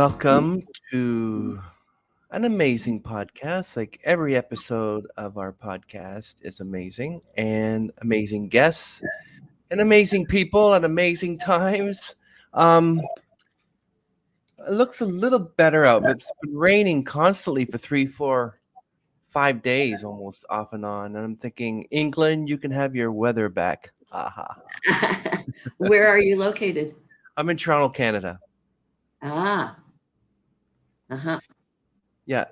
Welcome to an amazing podcast. Like every episode of our podcast is amazing and amazing guests and amazing people at amazing times. Um, it looks a little better out, but it's been raining constantly for 3, 4, 5 days almost off and on. And I'm thinking, England, you can have your weather back. Aha. Where are you located? I'm in Toronto, Canada. Ah, uh-huh. Yeah,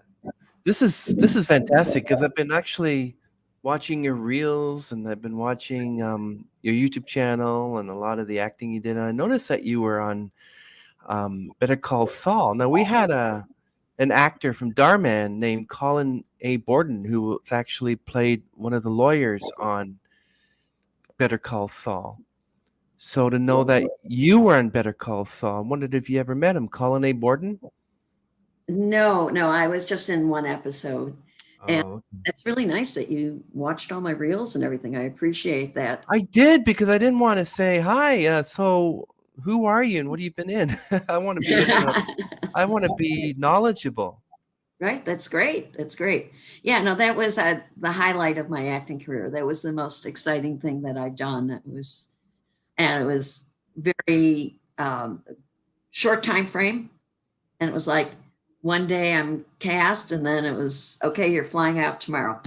this is fantastic because I've been actually watching your reels and I've been watching your YouTube channel and a lot of the acting you did. And I noticed that you were on Better Call Saul. Now we had an actor from Darman named Colin A. Borden who was actually played one of the lawyers on Better Call Saul. So to know that you were on Better Call Saul, I wondered if you ever met him, Colin A. Borden. No, I was just in one episode. And Oh, it's really nice that you watched all my reels and everything. I appreciate that. I did because I didn't want to say hi. So who are you and what have you been in? I want to be looking up. I want to be knowledgeable. Right? That's great. That's great. Yeah, no, that was the highlight of my acting career. That was the most exciting thing that I've done. And it was very short time frame. And it was like one day I'm cast, and then it was okay. You're flying out tomorrow.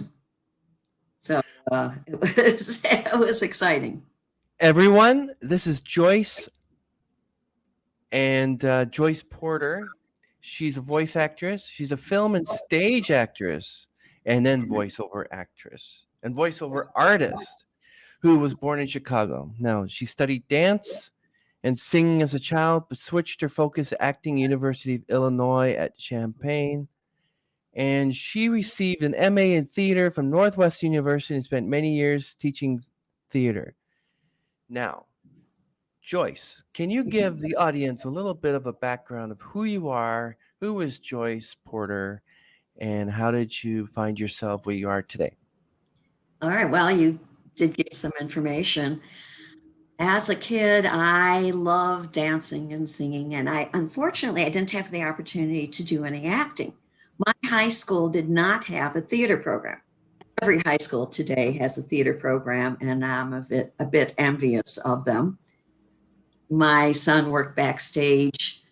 So it was exciting. Everyone, this is Joyce and Joyce Porter. She's a voice actress. She's a film and stage actress, and then voiceover actress and voiceover artist who was born in Chicago. Now, she studied dance and singing as a child, but switched her focus to acting University of Illinois at Champaign. And she received an MA in theater from Northwestern University and spent many years teaching theater. Now, Joyce, can you give the audience a little bit of a background of who you are, who is Joyce Porter, and how did you find yourself where you are today? All right. Well, you did give some information. As a kid, I loved dancing and singing, and I didn't have the opportunity to do any acting. My high school did not have a theater program. Every high school today has a theater program, and I'm a bit envious of them. My son worked backstage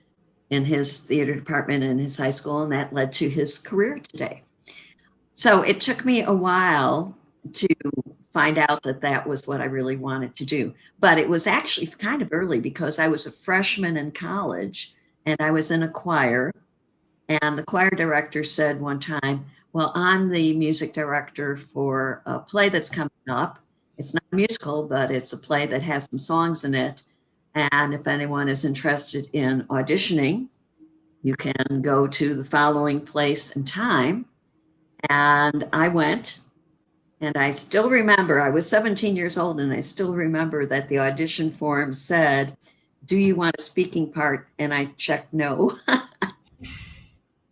in his theater department in his high school, and that led to his career today. So it took me a while to find out that that was what I really wanted to do. But it was actually kind of early because I was a freshman in college and I was in a choir. And the choir director said one time, well, I'm the music director for a play that's coming up. It's not a musical, but it's a play that has some songs in it. And if anyone is interested in auditioning, you can go to the following place and time. And I went, and I still remember, I was 17 years old, and I still remember that the audition form said, do you want a speaking part? And I checked no.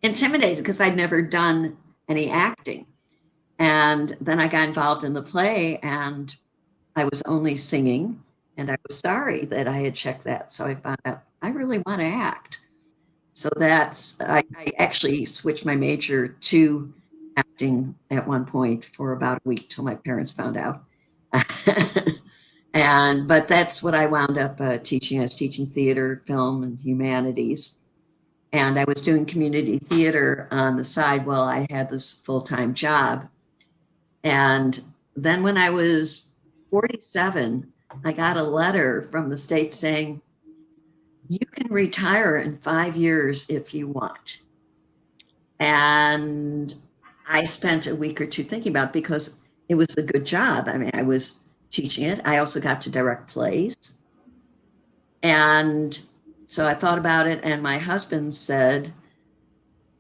Intimidated because I'd never done any acting. And then I got involved in the play, and I was only singing, and I was sorry that I had checked that. So I found out I really want to act. So I actually switched my major to acting at one point for about a week till my parents found out. But that's what I wound up teaching. I was teaching theater, film, and humanities. And I was doing community theater on the side while I had this full-time job. And then when I was 47, I got a letter from the state saying, you can retire in 5 years if you want. And I spent a week or two thinking about it because it was a good job. I mean, I was teaching it. I also got to direct plays. And so I thought about it, and my husband said,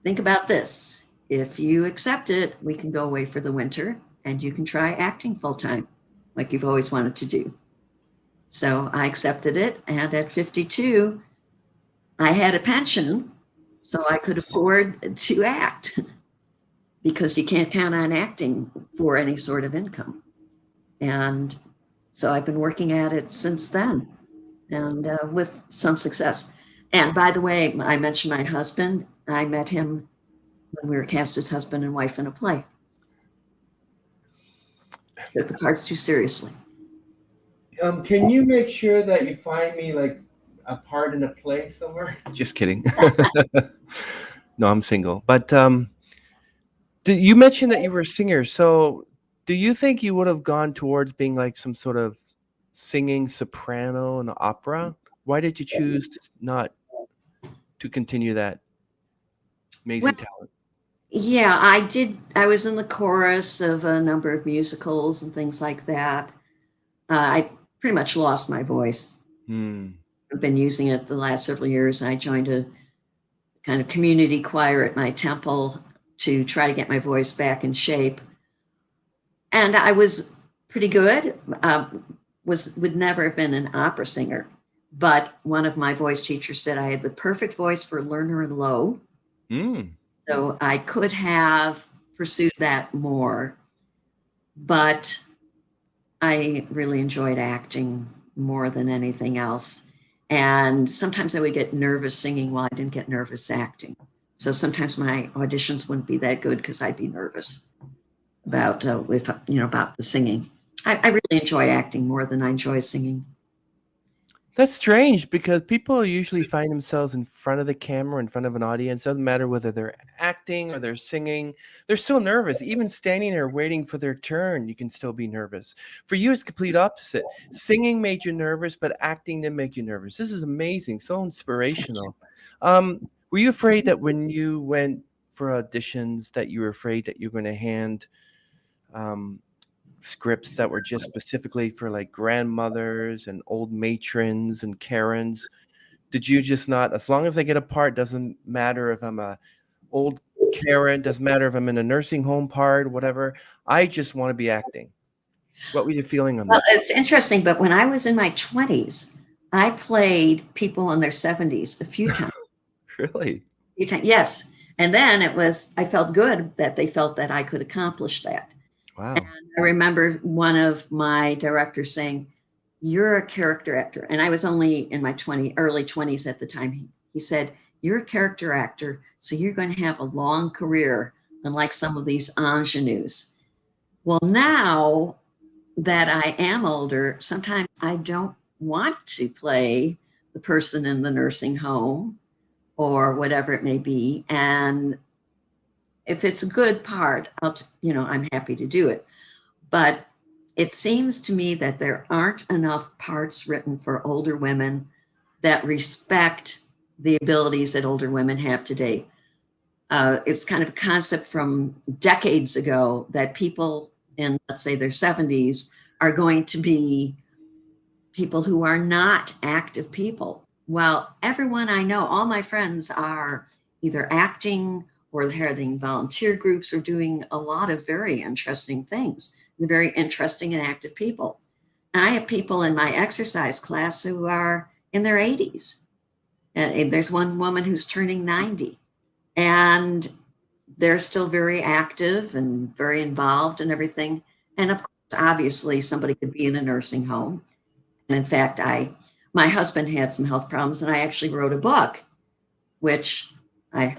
think about this. If you accept it, we can go away for the winter and you can try acting full time like you've always wanted to do. So I accepted it. And at 52, I had a pension, so I could afford to act because you can't count on acting for any sort of income. And so I've been working at it since then, and with some success. And by the way, I mentioned my husband. I met him when we were cast as husband and wife in a play. Took the parts too seriously. Can you make sure that you find me like a part in a play somewhere? Just kidding. No, I'm single. But you mentioned that you were a singer. So do you think you would have gone towards being like some sort of singing soprano in opera? Why did you choose not to continue that Well, amazing talent? yeah, I did. I was in the chorus of a number of musicals and things like that. I pretty much lost my voice. Hmm. I've been using it the last several years. I joined a kind of community choir at my temple to try to get my voice back in shape. And I was pretty good. Would never have been an opera singer, but one of my voice teachers said I had the perfect voice for learner and low. Hmm. So I could have pursued that more, but I really enjoyed acting more than anything else. And sometimes I would get nervous singing while I didn't get nervous acting. So sometimes my auditions wouldn't be that good because I'd be nervous about about the singing. I really enjoy acting more than I enjoy singing. That's strange because people usually find themselves in front of the camera, in front of an audience. Doesn't matter whether they're acting or they're singing, they're still nervous. Even standing there waiting for their turn, you can still be nervous. For you, it's complete opposite. Singing made you nervous, but acting didn't make you nervous. This is amazing, so inspirational. Were you afraid that when you went for auditions, that you were afraid that you were going to hand um, scripts that were just specifically for like grandmothers and old matrons and Karens? Did you just not, as long as I get a part, doesn't matter if I'm a old Karen, doesn't matter if I'm in a nursing home part, whatever. I just want to be acting. What were you feeling on Well, that? it's interesting, but when I was in my 20s, I played people in their 70s a few times. Really? Yes. And then I felt good that they felt that I could accomplish that. And Wow. I remember one of my directors saying, "You're a character actor." And I was only in my early 20s at the time. He said, "You're a character actor, so you're going to have a long career, unlike some of these ingenues." Well, now that I am older, sometimes I don't want to play the person in the nursing home or whatever it may be. And if it's a good part, I'm happy to do it. But it seems to me that there aren't enough parts written for older women that respect the abilities that older women have today. It's kind of a concept from decades ago that people in, let's say, their 70s are going to be people who are not active people. Well, everyone I know, all my friends are either acting or heading volunteer groups or doing a lot of very interesting things. They're very interesting and active people. And I have people in my exercise class who are in their 80s. And there's one woman who's turning 90. And they're still very active and very involved and everything. And of course, obviously, somebody could be in a nursing home. And in fact, my husband had some health problems, and I actually wrote a book, which I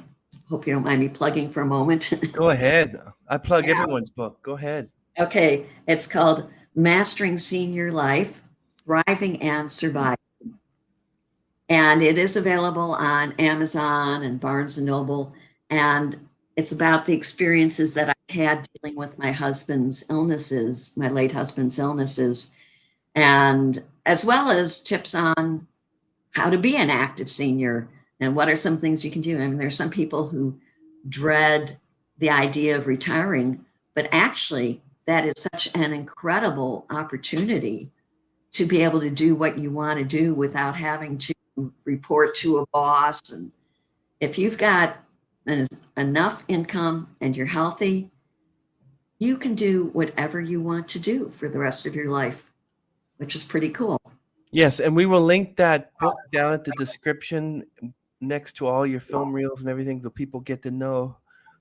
hope you don't mind me plugging for a moment. Go ahead. I plug everyone's book. Go ahead. Okay, it's called Mastering Senior Life, Thriving and Surviving. And it is available on Amazon and Barnes and Noble. And it's about the experiences that I had dealing with my husband's illnesses, my late husband's illnesses, and as well as tips on how to be an active senior and what are some things you can do. I mean, there's some people who dread the idea of retiring, but actually, that is such an incredible opportunity to be able to do what you want to do without having to report to a boss. And if you've got enough income and you're healthy, you can do whatever you want to do for the rest of your life, which is pretty cool. Yes, and we will link that book down at the description next to all your film reels and everything so people get to know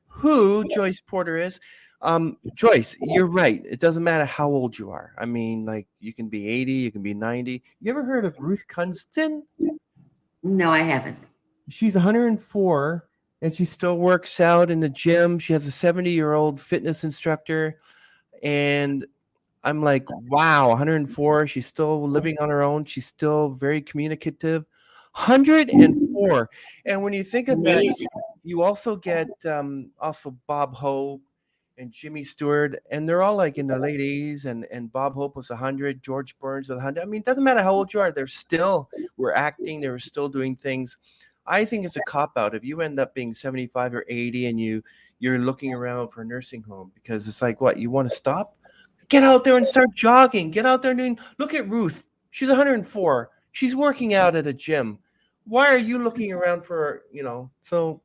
who Joyce Porter is. Joyce, you're right. It doesn't matter how old you are. I mean, like you can be 80, you can be 90. You ever heard of Ruth Kunston? No, I haven't. She's 104 and she still works out in the gym. She has a 70-year-old fitness instructor. And I'm like, wow, 104. She's still living on her own. She's still very communicative. 104. And when you think of that, Amazing. you also get also Bob Hope and Jimmy Stewart, and they're all like in their late 80s. And Bob Hope was 100, George Burns was 100. I mean, it doesn't matter how old you are, they're still were acting, they were still doing things. I think it's a cop out if you end up being 75 or 80 and you're looking around for a nursing home because it's like, what, you want to stop? Get out there and start jogging. Get out there and doing. Look at Ruth. She's 104. She's working out at a gym. Why are you looking around for, so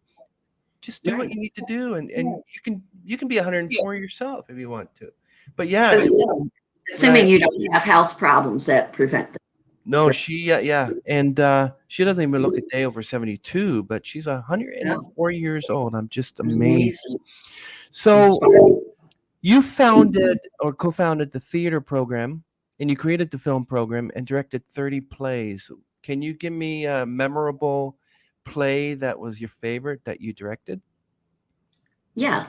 just do what Right. you need to do and you can be 104 yourself if you want to. But yeah, Assuming you don't have health problems that prevent them. no, she yeah, and she doesn't even look a day over 72, but she's 104 years old. I'm just amazed. Amazing. So Inspiring. you founded or co-founded the theater program, and you created the film program and directed 30 plays. Can you give me a memorable play that was your favorite that you directed? Yeah.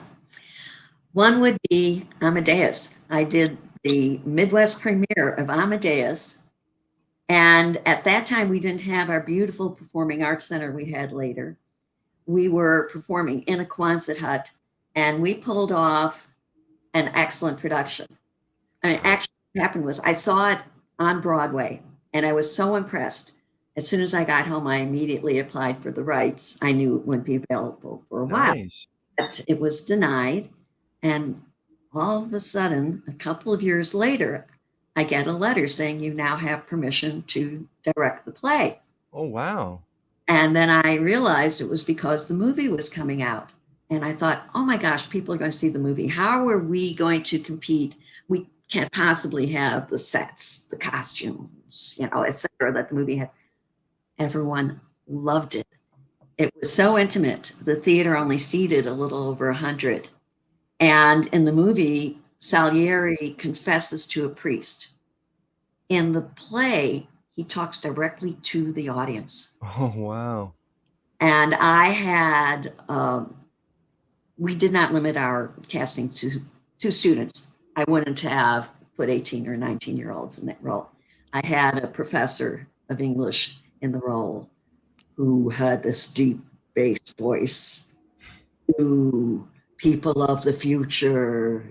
One would be Amadeus. I did the Midwest premiere of Amadeus. And at that time, we didn't have our beautiful performing arts center we had later. We were performing in a Quonset hut, and we pulled off an excellent production. I mean, actually, what happened was I saw it on Broadway, and I was so impressed. As soon as I got home, I immediately applied for the rights. I knew it wouldn't be available for a while. Nice. But it was denied. And all of a sudden, a couple of years later, I get a letter saying you now have permission to direct the play. Oh, wow. And then I realized it was because the movie was coming out. And I thought, oh my gosh, people are going to see the movie. How are we going to compete? We can't possibly have the sets, the costumes, et cetera, that the movie had. Everyone loved it. It was so intimate. The theater only seated a little over 100. And in the movie, Salieri confesses to a priest. In the play, he talks directly to the audience. Oh, wow. And I had, we did not limit our casting to students. I wouldn't have put 18 or 19-year-olds in that role. I had a professor of English in the role who had this deep bass voice to people of the future,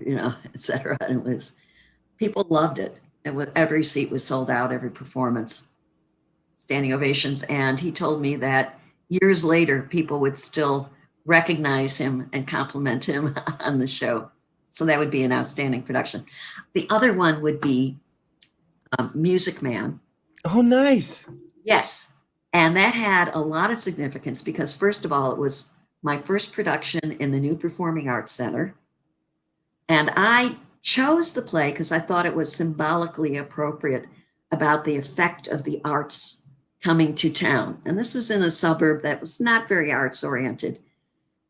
et cetera. And it was, people loved it. And every seat was sold out, every performance, standing ovations. And he told me that years later, people would still recognize him and compliment him on the show. So that would be an outstanding production. The other one would be Music Man. Oh, nice. Yes. And that had a lot of significance because, first of all, it was my first production in the new Performing Arts Center. And I chose the play because I thought it was symbolically appropriate about the effect of the arts coming to town. And this was in a suburb that was not very arts oriented.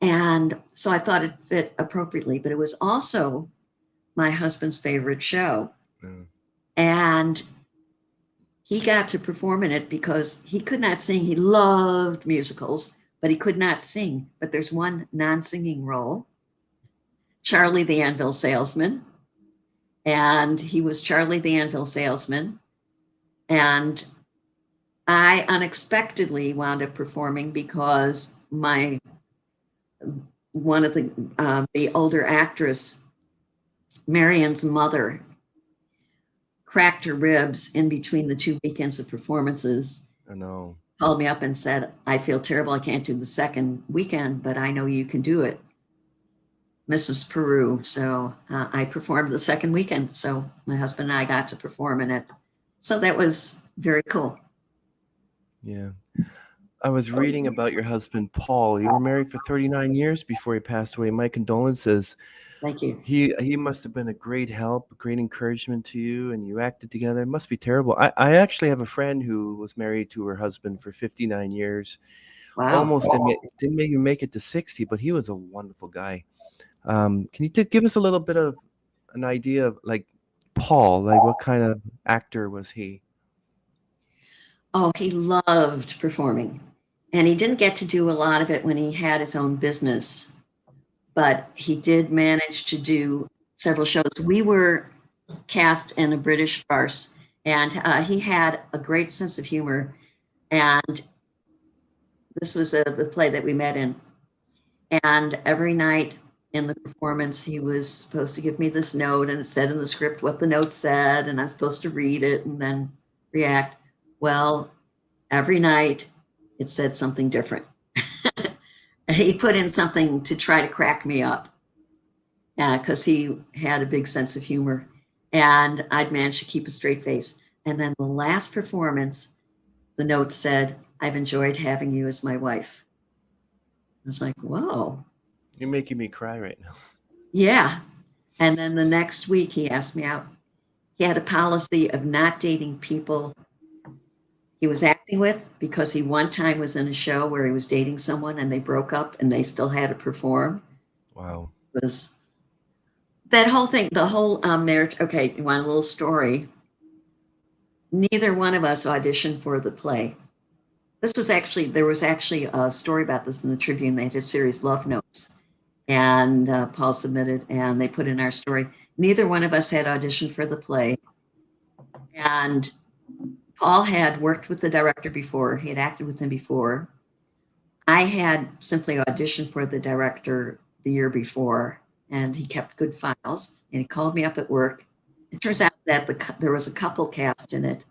And so I thought it fit appropriately, but it was also my husband's favorite show. Mm. And he got to perform in it because he could not sing. He loved musicals, but he could not sing. But there's one non-singing role, Charlie the Anvil Salesman. And he was Charlie the Anvil Salesman. And I unexpectedly wound up performing because one of the older actress, Marion's mother, cracked her ribs in between the 2 weekends of performances. I know. Called me up and said, I feel terrible. I can't do the second weekend, but I know you can do it, Mrs. Peru. So I performed the second weekend. So my husband and I got to perform in it. So that was very cool. Yeah. I was reading about your husband, Paul. You were married for 39 years before he passed away. My condolences. Thank you. He must have been a great help, a great encouragement to you, and you acted together. It must be terrible. I actually have a friend who was married to her husband for 59 years. Wow. Almost didn't even make it to 60, but he was a wonderful guy. Can you give us a little bit of an idea of like Paul, like what kind of actor was he? Oh, he loved performing. And he didn't get to do a lot of it when he had his own business, but he did manage to do several shows. We were cast in a British farce, and he had a great sense of humor. And this was the play that we met in. And every night in the performance, he was supposed to give me this note, and it said in the script what the note said, and I was supposed to read it and then react. Well, every night it said something different. He put in something to try to crack me up because he had a big sense of humor, and I'd managed to keep a straight face. And then the last performance, the note said, "I've enjoyed having you as my wife." I was like, whoa. You're making me cry right now. Yeah. And then the next week he asked me out. He had a policy of not dating people he was acting with, because he one time was in a show where he was dating someone and they broke up and they still had to perform. Wow. It was that whole thing, the whole marriage. Okay, you want a little story? Neither one of us auditioned for the play. There was actually a story about this in the Tribune. They had a series, Love Notes, and Paul submitted, and they put in our story. Neither one of us had auditioned for the play, and Paul had worked with the director before. He had acted with him before. I had simply auditioned for the director the year before, and he kept good files, and he called me up at work. It turns out that there was a couple cast in it,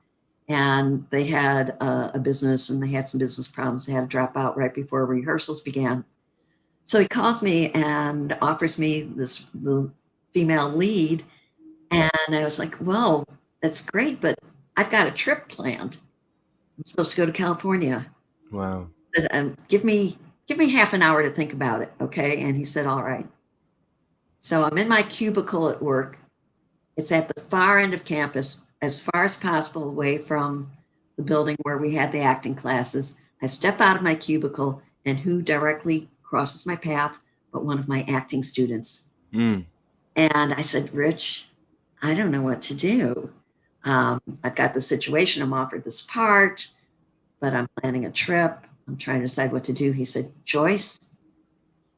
and they had a business, and they had some business problems. They had to drop out right before rehearsals began. So he calls me and offers me the female lead, and I was like, well, that's great, but I've got a trip planned. I'm supposed to go to California. Wow. Give me half an hour to think about it, okay? And he said, all right. So I'm in my cubicle at work. It's at the far end of campus, as far as possible away from the building where we had the acting classes. I step out of my cubicle, and who directly crosses my path but one of my acting students. Mm. And I said, Rich, I don't know what to do. I've got the situation. I'm offered this part, but I'm planning a trip. I'm trying to decide what to do. He said, Joyce,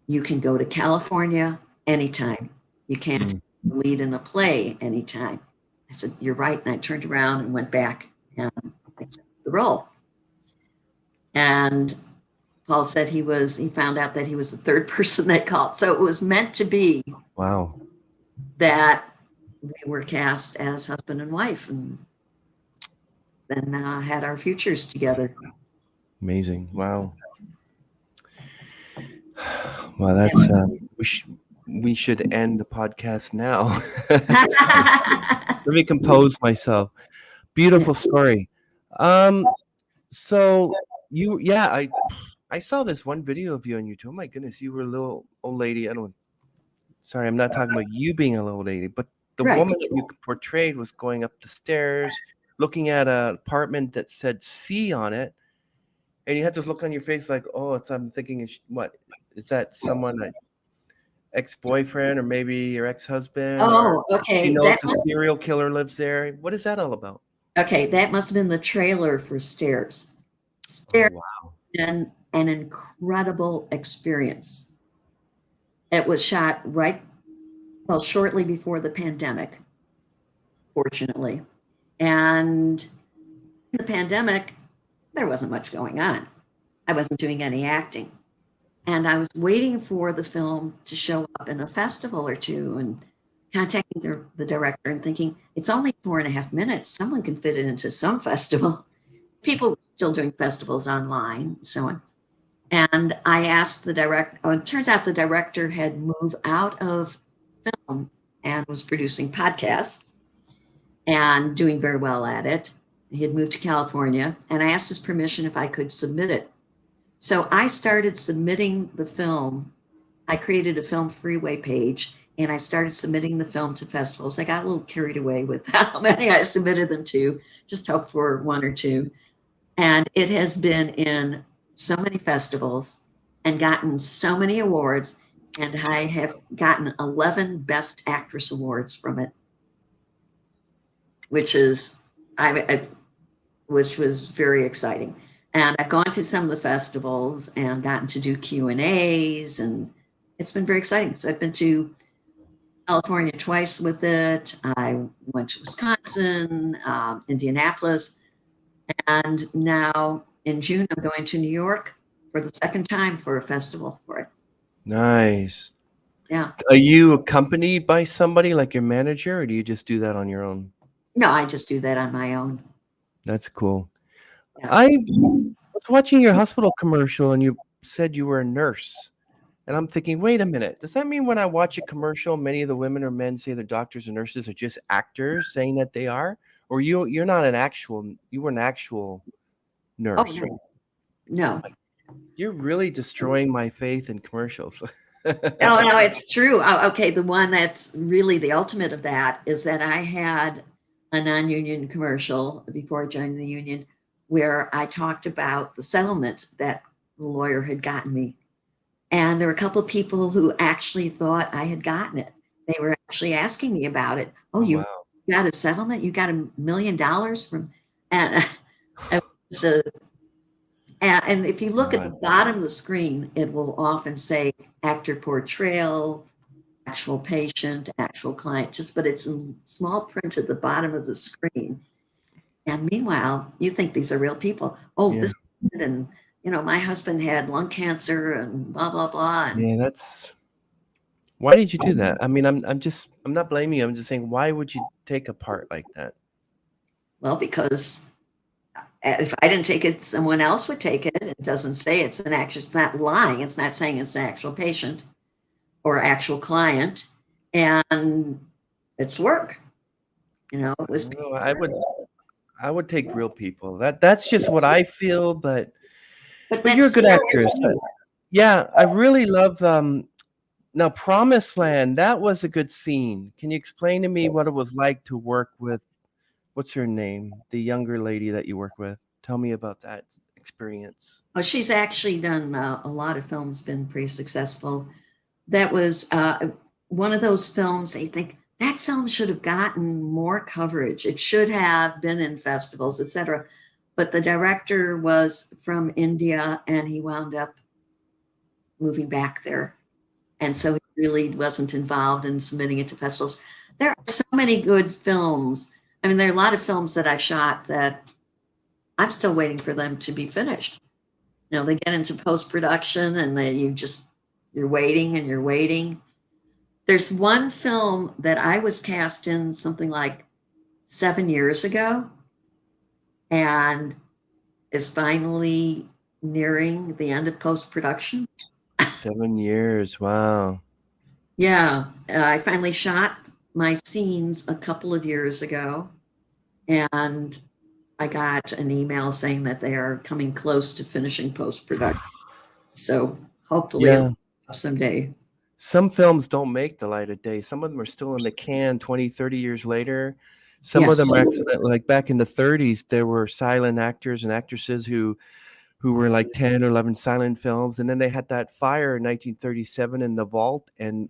you can go to California anytime. You can't lead in a play anytime. I said, you're right. And I turned around and went back and accepted the role. And Paul said he found out that he was the third person that called. So it was meant to be. Wow. That we were cast as husband and wife, and then had our futures together. Amazing. Wow. Well, that's we should end the podcast now. Let me compose myself. Beautiful story. So I saw this one video of you on YouTube. Oh my goodness, you were a little old lady. Sorry, I'm not talking about you being a little lady, but the Right. woman that you portrayed was going up the stairs, looking at an apartment that said C on it, and you had this look on your face like, oh, I'm thinking, what is that? Someone, an ex-boyfriend, or maybe your ex-husband, or she Okay. knows the serial killer lives there. What is that all about? Okay, that must have been the trailer for Stairs. Oh Stairs wow! been an incredible experience. It was shot shortly before the pandemic, fortunately. And in the pandemic, there wasn't much going on. I wasn't doing any acting. And I was waiting for the film to show up in a festival or two, and contacting the director and thinking, it's only 4.5 minutes. Someone can fit it into some festival. People were still doing festivals online and so on. And I asked the director, it turns out the director had moved out of film and was producing podcasts and doing very well at it. He had moved to California, and I asked his permission if I could submit it. So I started submitting the film. I created a Film Freeway page, and I started submitting the film to festivals. I got a little carried away with how many I submitted them to, just hoped for one or two. And it has been in so many festivals and gotten so many awards. And I have gotten 11 Best Actress awards from it, which is, which was very exciting. And I've gone to some of the festivals and gotten to do Q&As, and it's been very exciting. So I've been to California twice with it. I went to Wisconsin, Indianapolis, and now in June I'm going to New York for the second time for a festival for it. Nice. Yeah. Are you accompanied by somebody like your manager, or do you just do that on your own? No, I just do that on my own. That's cool. Yeah. I was watching your hospital commercial and you said you were a nurse. And I'm thinking, wait a minute. Does that mean when I watch a commercial, many of the women or men say their doctors and nurses are just actors saying that they are? Or you're not you were an actual Oh, nurse, right? no. You're really destroying my faith in commercials. Oh, no, it's true. Oh, okay, the one that's really the ultimate of that is that I had a non-union commercial before I joined the union where I talked about the settlement that the lawyer had gotten me. And there were a couple of people who actually thought I had gotten it. They were actually asking me about it. Oh, you Wow. got a settlement? You got $1 million from, and it was and if you look at the bottom of the screen, it will often say actor portrayal, actual patient, actual client, but it's in small print at the bottom of the screen. And meanwhile, you think these are real people. Oh, Yeah. this, and my husband had lung cancer and blah, blah, blah. And Yeah, why did you do that? I mean, I'm not blaming you. I'm just saying, why would you take a part like that? well, because if I didn't take it, someone else would take it. It doesn't say it's an actual, it's not lying. It's not saying it's an actual patient or actual client. And it's work. It was No, I would take real people. That's just what I feel, but you're a that's good still actress. Yeah, I really love now Promised Land. That was a good scene. Can you explain to me what it was like to work with what's her name? The younger lady that you work with. Tell me about that experience. well, she's actually done a lot of films, been pretty successful. That was one of those films I think that film should have gotten more coverage. It should have been in festivals, etc. But the director was from India and he wound up moving back there. And so he really wasn't involved in submitting it to festivals. There are so many good films. I mean, there are a lot of films that I've shot that I'm still waiting for them to be finished. They get into post-production and you're waiting and you're waiting. There's one film that I was cast in something like 7 years ago and is finally nearing the end of post-production. 7 years. Wow. Yeah, I finally shot my scenes a couple of years ago, and I got an email saying that they are coming close to finishing post-production. So hopefully it'll Yeah. be up someday. Some films don't make the light of day. Some of them are still in the can 20, 30 years later. Some of Yes. them are like back in the 30s, there were silent actors and actresses who were like 10 or 11 silent films. And then they had that fire in 1937 in the vault, and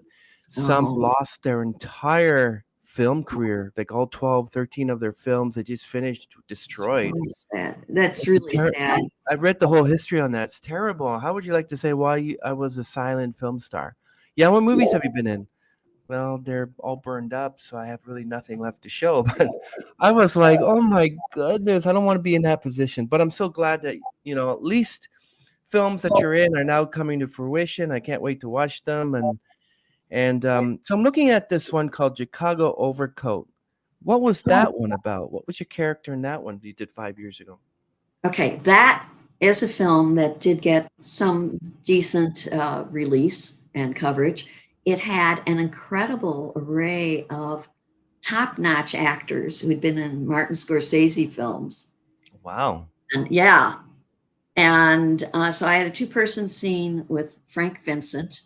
some Oh, lost their entire film career, like all 12, 13 of their films. They just finished destroyed. so sad. That's really sad. I read the whole history on that. It's terrible. How would you like to say why I was a silent film star? Yeah, what movies have you been in? Well, they're all burned up, so I have really nothing left to show. But I was like, oh my goodness, I don't want to be in that position. But I'm so glad that, at least films that you're in are now coming to fruition. I can't wait to watch them. And so I'm looking at this one called Chicago Overcoat. What was that one about? What was your character in that one you did 5 years ago? Okay, that is a film that did get some decent release and coverage. It had an incredible array of top-notch actors who had been in Martin Scorsese films. Wow. And yeah, and so I had a two-person scene with Frank Vincent,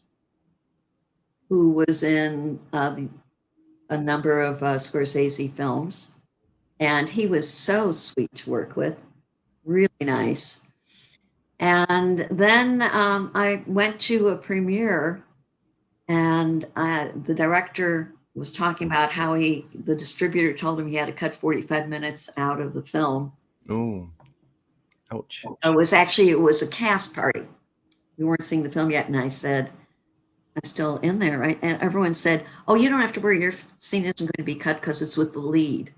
who was in a number of Scorsese films, and he was so sweet to work with, really nice. And then I went to a premiere, and the director was talking about how the distributor told him he had to cut 45 minutes out of the film. Oh, ouch. It was a cast party. We weren't seeing the film yet, and I said, I'm still in there, right? And everyone said, oh, you don't have to worry, your scene isn't going to be cut because it's with the lead.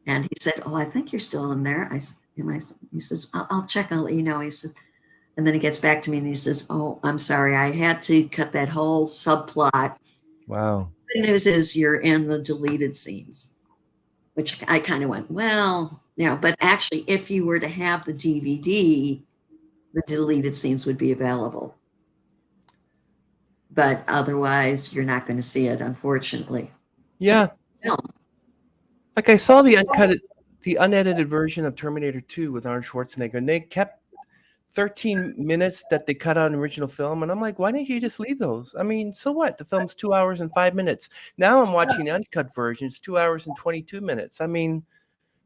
And he said, oh, I think you're still in there. He says, I'll check, I'll let you know. He says, and then he gets back to me and he says, oh, I'm sorry, I had to cut that whole subplot. Wow. The good news is you're in the deleted scenes, which I kind of went, well, yeah, but actually, if you were to have the DVD, the deleted scenes would be available. But otherwise, you're not going to see it, unfortunately. Yeah. Film. Like I saw the unedited version of Terminator 2 with Arnold Schwarzenegger, and they kept 13 minutes that they cut out in original film, and I'm like, why didn't you just leave those? I mean, so what? The film's 2 hours and 5 minutes. Now I'm watching the uncut version. It's 2 hours and 22 minutes. I mean,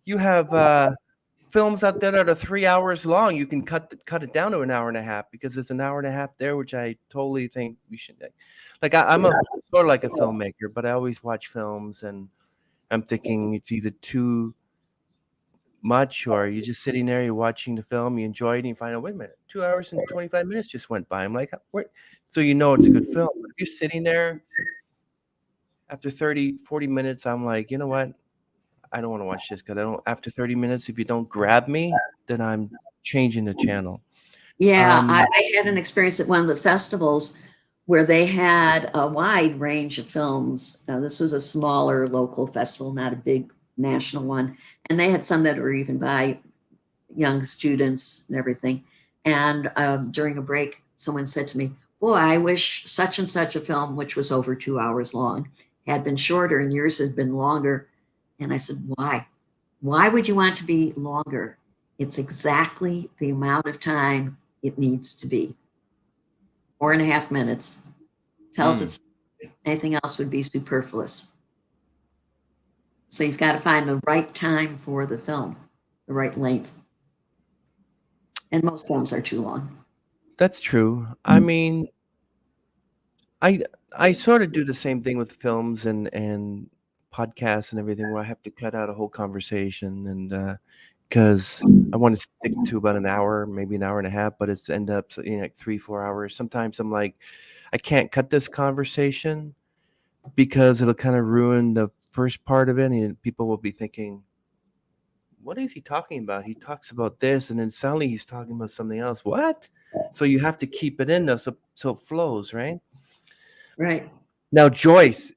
you have films out there that are 3 hours long. You can cut it down to an hour and a half because there's an hour and a half there, which I totally think we should. Like I'm a sort of like a filmmaker, but I always watch films and I'm thinking it's either too much or you're just sitting there, you're watching the film, you enjoy it, and you find out, wait a minute, 2 hours and 25 minutes just went by. I'm like, what? So you know it's a good film. But if you're sitting there after 30, 40 minutes, I'm like, you know what? I don't want to watch this because after 30 minutes, if you don't grab me, then I'm changing the channel. Yeah, I had an experience at one of the festivals where they had a wide range of films. This was a smaller local festival, not a big national one. And they had some that were even by young students and everything. And during a break, someone said to me, boy, I wish such and such a film, which was over 2 hours long, had been shorter and yours had been longer. And I said, why? Why would you want to be longer? It's exactly the amount of time it needs to be. 4.5 minutes. Tells us anything else would be superfluous. So you've got to find the right time for the film, the right length. And most films are too long. That's true. I mean, I sort of do the same thing with films and podcasts and everything where I have to cut out a whole conversation and because I want to stick to about an hour, maybe an hour and a half, but it's end up like 3-4 hours. Sometimes I'm like, I can't cut this conversation because it'll kind of ruin the first part of it, and people will be thinking, what is he talking about? He talks about this, and then suddenly he's talking about something else. What? So you have to keep it in there so it flows, right? Right. Now, Joyce,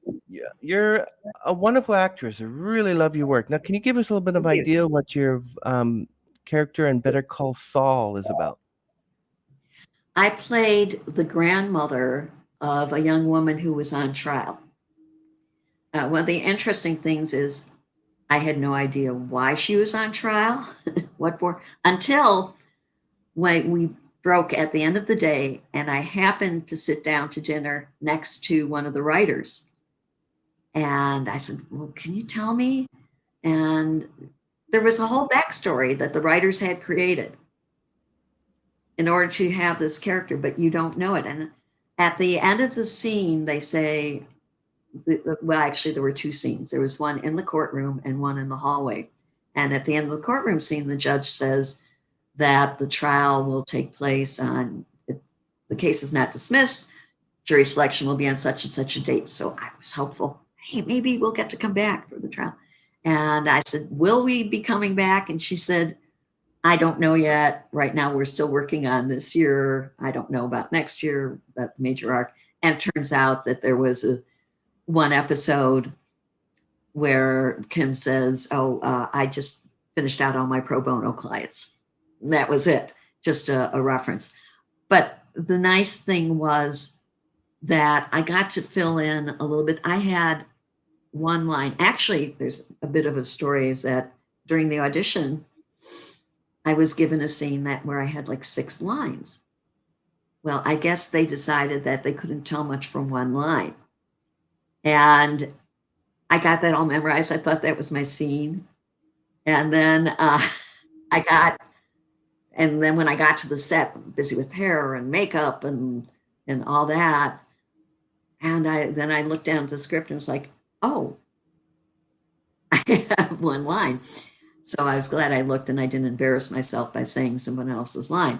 you're a wonderful actress. I really love your work. Now, can you give us a little bit of idea what your character in Better Call Saul is about? I played the grandmother of a young woman who was on trial. One of the interesting things is I had no idea why she was on trial, what for, until when we broke at the end of the day and I happened to sit down to dinner next to one of the writers. And I said, well, can you tell me? And there was a whole backstory that the writers had created in order to have this character, but you don't know it. And at the end of the scene, they say, well, actually, there were two scenes. There was one in the courtroom and one in the hallway. And at the end of the courtroom scene, the judge says that the trial will take place on, the case is not dismissed, jury selection will be on such and such a date. So I was hopeful, hey, maybe we'll get to come back for the trial. And I said, will we be coming back? And she said, I don't know yet. Right now, we're still working on this year. I don't know about next year, about the major arc. And it turns out that there was one episode where Kim says, I just finished out all my pro bono clients. And that was it, just a reference. But the nice thing was that I got to fill in a little bit. I had one line. Actually, there's a bit of a story is that during the audition, I was given a scene where I had like 6 lines. Well, I guess they decided that they couldn't tell much from one line. And I got that all memorized. I thought that was my scene. And then and then when I got to the set, I'm busy with hair and makeup and all that. And then I looked down at the script and was like, oh, I have one line. So I was glad I looked and I didn't embarrass myself by saying someone else's line.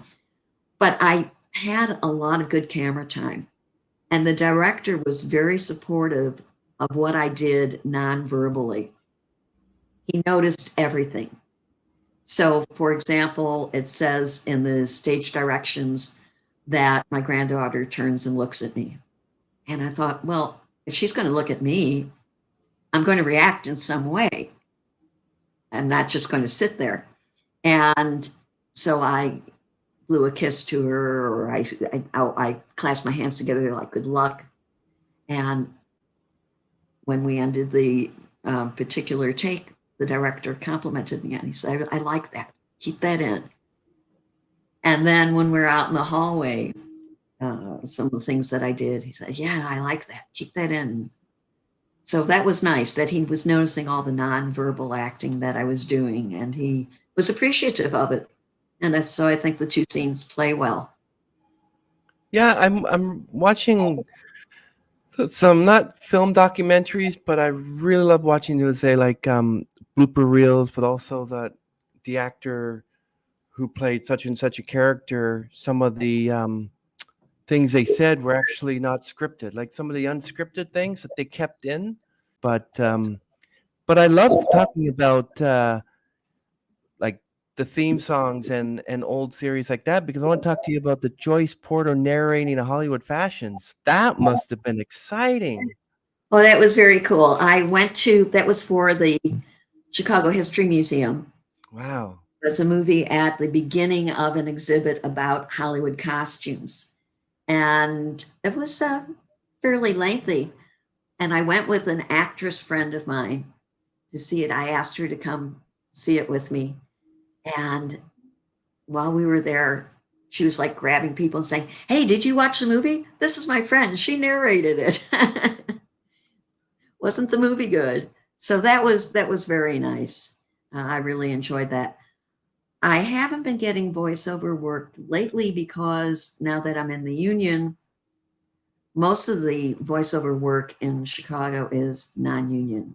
But I had a lot of good camera time. And the director was very supportive of what I did non-verbally. He noticed everything. So, for example, it says in the stage directions that my granddaughter turns and looks at me. And I thought, well, if she's going to look at me, I'm going to react in some way. I'm not just going to sit there. And so I blew a kiss to her, or I clasped my hands together like good luck. And when we ended the particular take, the director complimented me and he said, I like that. Keep that in. And then when we're out in the hallway, some of the things that I did, he said, yeah, I like that. Keep that in. So that was nice that he was noticing all the nonverbal acting that I was doing, and he was appreciative of it. And that's so I think the two scenes play well. Yeah, I'm watching some not film documentaries, but I really love watching those, say like blooper reels, but also that the actor who played such and such a character, some of the things they said were actually not scripted, like some of the unscripted things that they kept in. But I love talking about like the theme songs and old series like that, because I want to talk to you about the Joyce Porter narrating the Hollywood fashions. That must have been exciting. Well, that was very cool. I went to, that was for the Chicago History Museum. Wow. There's a movie at the beginning of an exhibit about Hollywood costumes. And it was fairly lengthy. And I went with an actress friend of mine to see it. I asked her to come see it with me. And while we were there, she was like grabbing people and saying, hey, did you watch the movie? This is my friend. She narrated it. Wasn't the movie good? So that was very nice. I really enjoyed that. I haven't been getting voiceover work lately because now that I'm in the union, most of the voiceover work in Chicago is non-union.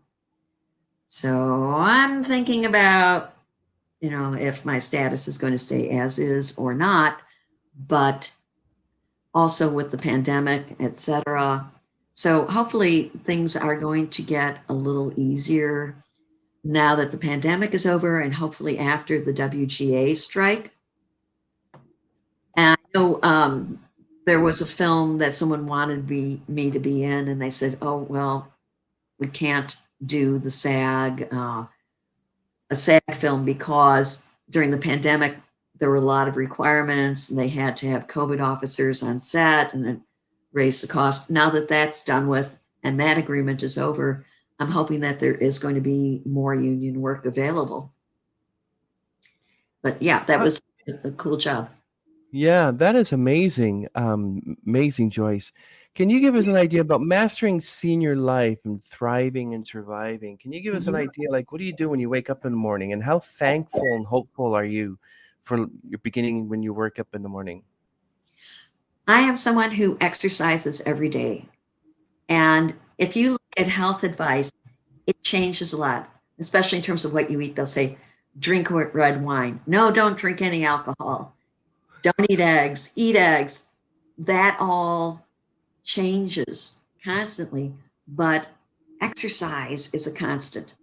So I'm thinking about, if my status is going to stay as is or not, but also with the pandemic, etc. So hopefully things are going to get a little easier now that the pandemic is over, and hopefully after the WGA strike. And I know there was a film that someone wanted me to be in, and they said, oh, well, we can't do the SAG, a SAG film, because during the pandemic, there were a lot of requirements, and they had to have COVID officers on set, and it raised the cost. Now that that's done with and that agreement is over, I'm hoping that there is going to be more union work available. But yeah, that was a cool job. Yeah, that is amazing. Amazing, Joyce. Can you give us an idea about mastering senior life and thriving and surviving? Can you give us an idea, like, what do you do when you wake up in the morning, and how thankful and hopeful are you for your beginning when you wake up in the morning? I am someone who exercises every day. And if you look at health advice, it changes a lot, especially in terms of what you eat. They'll say, drink red wine. No, don't drink any alcohol. Don't eat eggs. Eat eggs. That all changes constantly, but exercise is a constant.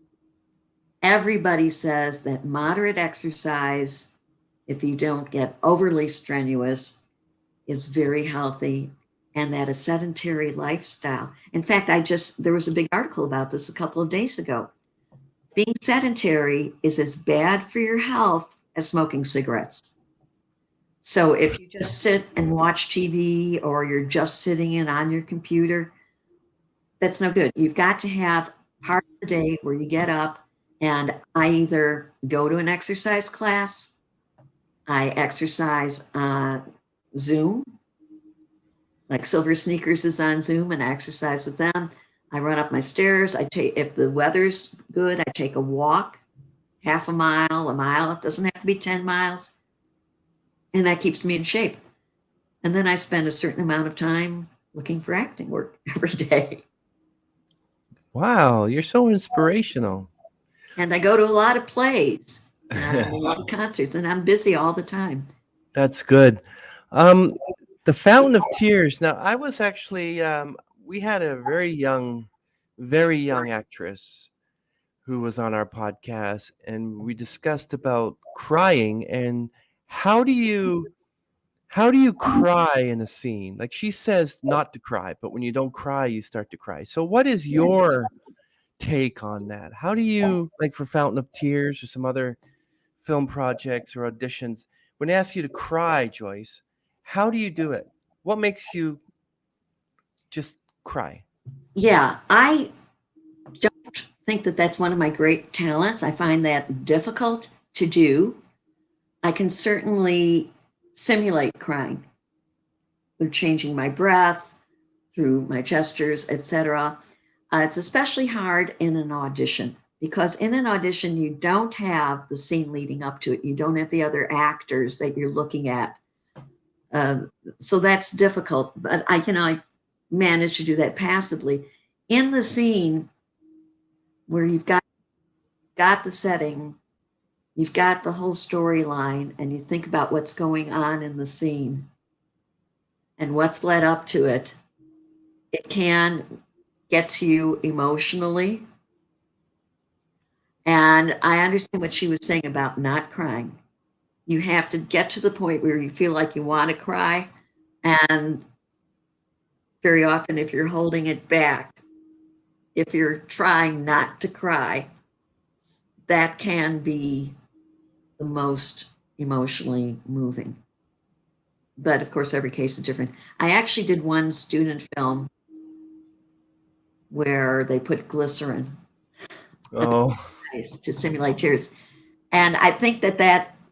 Everybody says that moderate exercise, if you don't get overly strenuous, is very healthy, and that a sedentary lifestyle. In fact, there was a big article about this a couple of days ago. Being sedentary is as bad for your health as smoking cigarettes. So if you just sit and watch TV, or you're just sitting in on your computer, that's no good. You've got to have part of the day where you get up, and I either go to an exercise class, I exercise on Zoom, like Silver Sneakers is on Zoom, and I exercise with them. I run up my stairs. If the weather's good, I take a walk, half a mile. It doesn't have to be 10 miles. And that keeps me in shape. And then I spend a certain amount of time looking for acting work every day. Wow, you're so inspirational. And I go to a lot of plays and a lot of concerts, and I'm busy all the time. That's good. Um, the Fountain of Tears. Now, I was actually, we had a very young actress who was on our podcast, and we discussed about crying and how do you how do you cry in a scene? Like she says not to cry, but when you don't cry, you start to cry. So, what is your take on that? How do you like for Fountain of Tears or some other film projects or auditions, when they ask you to cry, Joyce, how do you do it? What makes you just cry? Yeah, I don't think that that's one of my great talents. I find that difficult to do. I can certainly simulate crying through changing my breath, through my gestures, etc. It's especially hard in an audition because in an audition, you don't have the scene leading up to it. You don't have the other actors that you're looking at. So that's difficult, but I manage to do that passively. In the scene where you've got the setting, you've got the whole storyline, and you think about what's going on in the scene and what's led up to it, it can get to you emotionally. And I understand what she was saying about not crying. You have to get to the point where you feel like you want to cry. And very often, if you're holding it back, if you're trying not to cry, that can be the most emotionally moving. But of course, every case is different. I actually did one student film where they put glycerin Oh, to simulate tears. And I think that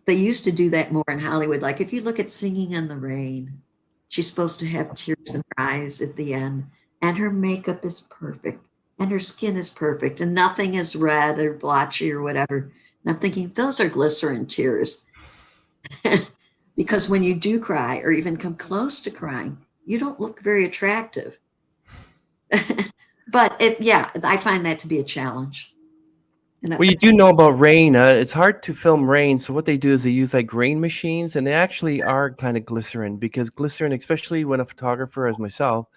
they used to do that more in Hollywood. Like if you look at Singing in the Rain, she's supposed to have tears in her eyes at the end, and her makeup is perfect, and her skin is perfect, and nothing is red or blotchy or whatever. And I'm thinking those are glycerin tears. Because when you do cry or even come close to crying, you don't look very attractive. But yeah, I find that to be a challenge. And well, you do know about rain. It's hard to film rain. So what they do is they use like rain machines, and they actually are kind of glycerin because glycerin, especially when a photographer as myself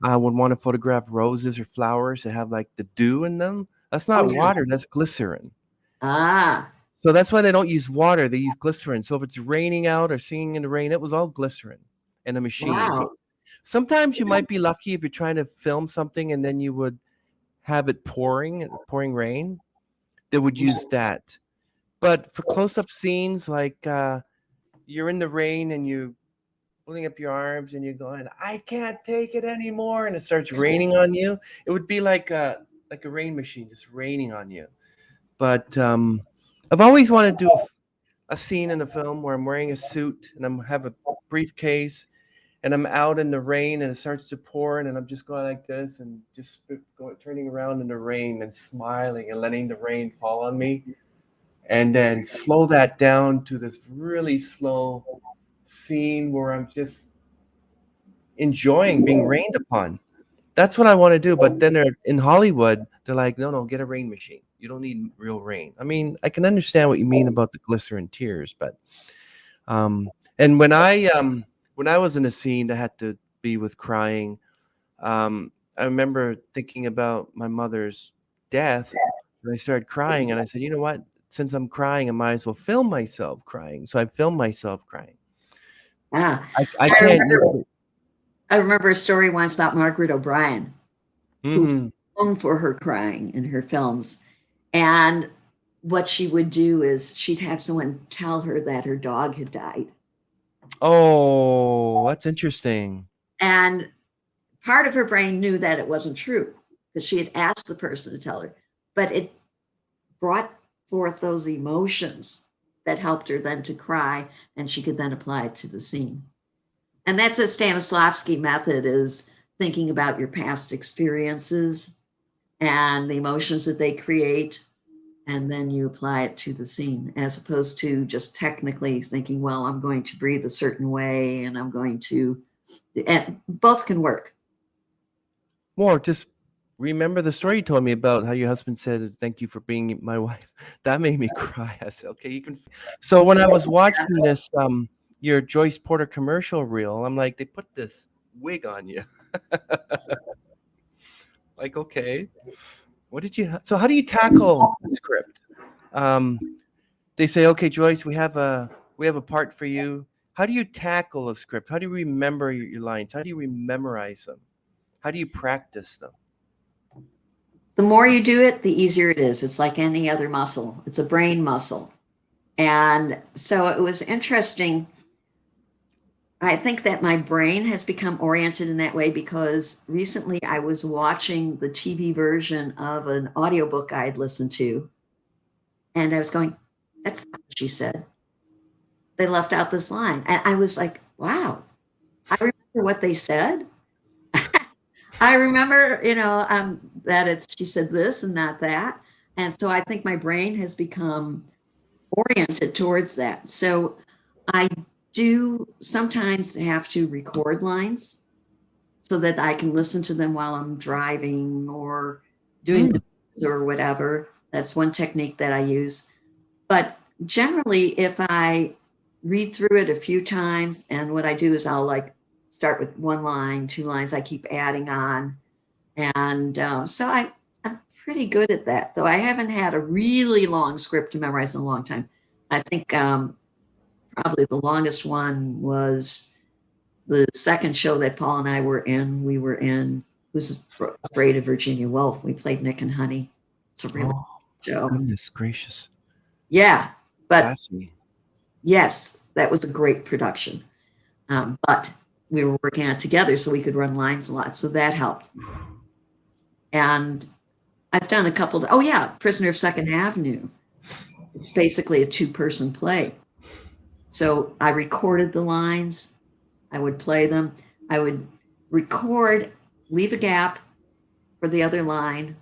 would want to photograph roses or flowers that have like the dew in them. That's oh not yeah, water. That's glycerin. ah, So that's why they don't use water. They use glycerin. So if it's raining out or singing in the rain, it was all glycerin in a machine. So wow, sometimes you might be lucky if you're trying to film something and then you would have it pouring rain. They would use that. But for close-up scenes, like you're in the rain and you pulling up your arms and you're going, I can't take it anymore, and it starts raining on you. It would be like a rain machine just raining on you. But I've always wanted to do a scene in a film where I'm wearing a suit and I'm have a briefcase and I'm out in the rain and it starts to pour and I'm just going like this and just turning around in the rain and smiling and letting the rain fall on me and then slow that down to this really slow scene where I'm just enjoying being rained upon. That's what I want to do. But then they're in Hollywood, they're like, no, no, get a rain machine. You don't need real rain. I mean, I can understand what you mean about the glycerin tears, but and when I was in a scene that had to be with crying, I remember thinking about my mother's death, and I started crying, and I said, you know what? Since I'm crying, I might as well film myself crying. So I filmed myself crying. ah. I I can't use remember, it. I remember a story once about Margaret O'Brien, who Hmm. was known for her crying in her films. And what she would do is she'd have someone tell her that her dog had died. Oh, that's interesting. And part of her brain knew that it wasn't true because she had asked the person to tell her, but it brought forth those emotions that helped her then to cry, and she could then apply it to the scene. And that's a Stanislavski method, is thinking about your past experiences and the emotions that they create, and then you apply it to the scene, as opposed to just technically thinking, well, I'm going to breathe a certain way and both can work. Or just remember the story you told me about how your husband said, "Thank you for being my wife." That made me cry. I said, "Okay, you can." So when I was watching this, your Joyce Porter commercial reel, I'm like, they put this wig on you. Like, okay, what did you? So how do you tackle the script? Um, they say, "Okay, Joyce, we have a part for you." How do you tackle a script? How do you remember your lines? How do you memorize them? How do you practice them? The more you do it, the easier it is. It's like any other muscle. It's a brain muscle. And so it was interesting. I think that my brain has become oriented in that way because recently I was watching the TV version of an audiobook I had listened to, and I was going, that's not what she said. They left out this line. And I was like, wow, I remember what they said. I remember, that she said this and not that. And so I think my brain has become oriented towards that. So I do sometimes have to record lines so that I can listen to them while I'm driving or doing Hmm. or whatever. That's one technique that I use. But generally, if I read through it a few times, and what I do is I'll like start with one line, two lines, I keep adding on. And so I'm pretty good at that, though I haven't had a really long script to memorize in a long time. I think probably the longest one was the second show that Paul and I were in. We were in Who's Afraid of Virginia Woolf. We played Nick and Honey. It's a really Oh, good show. goodness gracious. Yeah, but Fascinating. yes, that was a great production. But we were working on it together so we could run lines a lot. So that helped. And I've done a couple. Oh, yeah, Prisoner of Second Avenue. It's basically a two-person play. So I recorded the lines. I would play them. I would record, leave a gap for the other line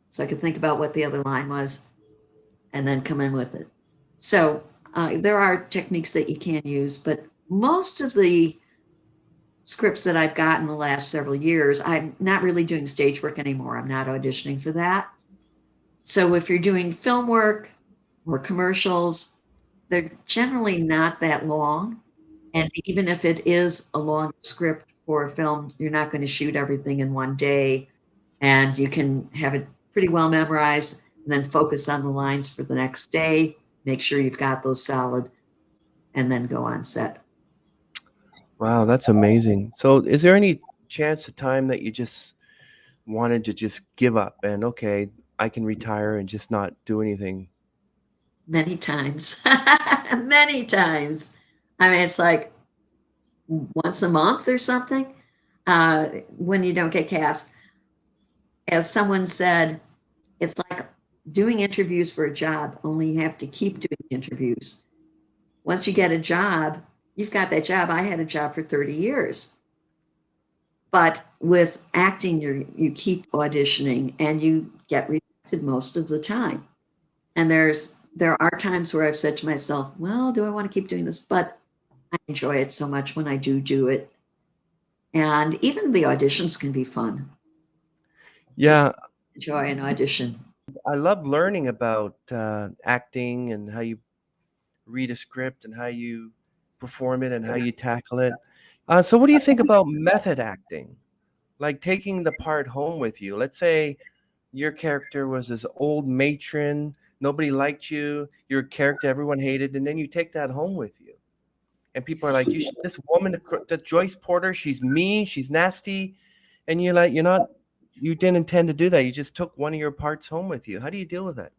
so I could think about what the other line was and then come in with it. So there are techniques that you can use, but most of the scripts that I've gotten the last several years, I'm not really doing stage work anymore. I'm not auditioning for that. So if you're doing film work or commercials, they're generally not that long. And even if it is a long script for a film, you're not going to shoot everything in one day. And you can have it pretty well memorized and then focus on the lines for the next day. Make sure you've got those solid and then go on set. Wow, that's amazing. So, is there any chance of time that you just wanted to just give up and okay, I can retire and just not do anything? Many times, many times. I mean, it's like once a month or something when you don't get cast. As someone said, it's like doing interviews for a job, only you have to keep doing interviews. Once you get a job, you've got that job. I had a job for 30 years. But with acting, you keep auditioning and you get rejected most of the time. And there are times where I've said to myself, well, do I want to keep doing this? But I enjoy it so much when I do it. And even the auditions can be fun. Yeah, Enjoy an audition. I love learning about acting and how you read a script and how you perform it and how you tackle it. So, what do you think about method acting? Like taking the part home with you. Let's say your character was this old matron, nobody liked you, your character everyone hated, and then you take that home with you. And people are like, "You should, this woman, the Joyce Porter, she's mean, she's nasty," and you're like, you didn't intend to do that. You just took one of your parts home with you. How do you deal with that?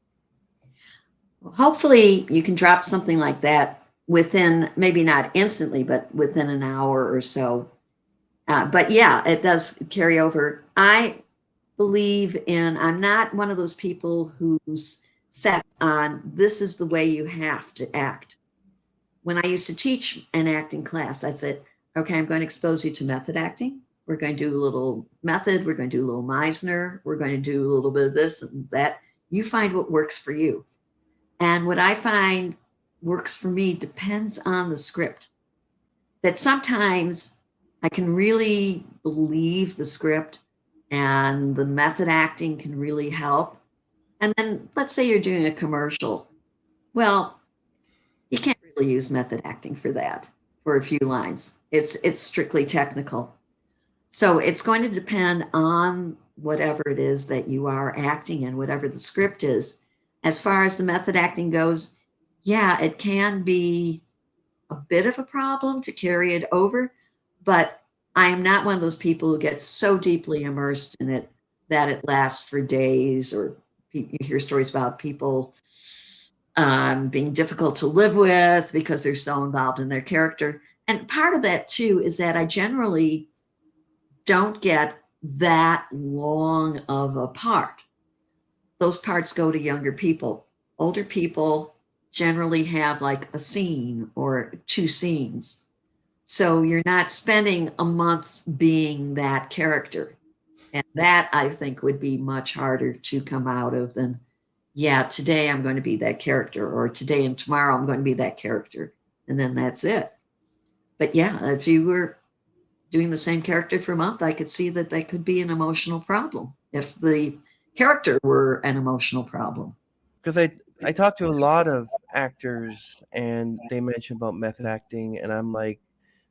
Hopefully, you can drop something like that within, maybe not instantly, but within an hour or so. But yeah, it does carry over. I believe in, I'm not one of those people who's set on this is the way you have to act. When I used to teach an acting class, I'd say, okay, I'm going to expose you to method acting. We're going to do a little method. We're going to do a little Meisner. We're going to do a little bit of this and that. You find what works for you. And what I find works for me depends on the script. That sometimes I can really believe the script and the method acting can really help. And then let's say you're doing a commercial. Well, you can't really use method acting for that, for a few lines. It's strictly technical. So it's going to depend on whatever it is that you are acting in, whatever the script is. As far as the method acting goes, yeah, it can be a bit of a problem to carry it over, but I am not one of those people who gets so deeply immersed in it that it lasts for days, or you hear stories about people being difficult to live with because they're so involved in their character. And part of that too is that I generally don't get that long of a part. Those parts go to younger people. Older people generally have like a scene or two scenes. So you're not spending a month being that character. And that I think would be much harder to come out of than, yeah, today I'm going to be that character, or today and tomorrow I'm going to be that character. And then that's it. But yeah, if you were doing the same character for a month, I could see that that could be an emotional problem if the character were an emotional problem. Because I talked to a lot of actors and they mentioned about method acting, and I'm like,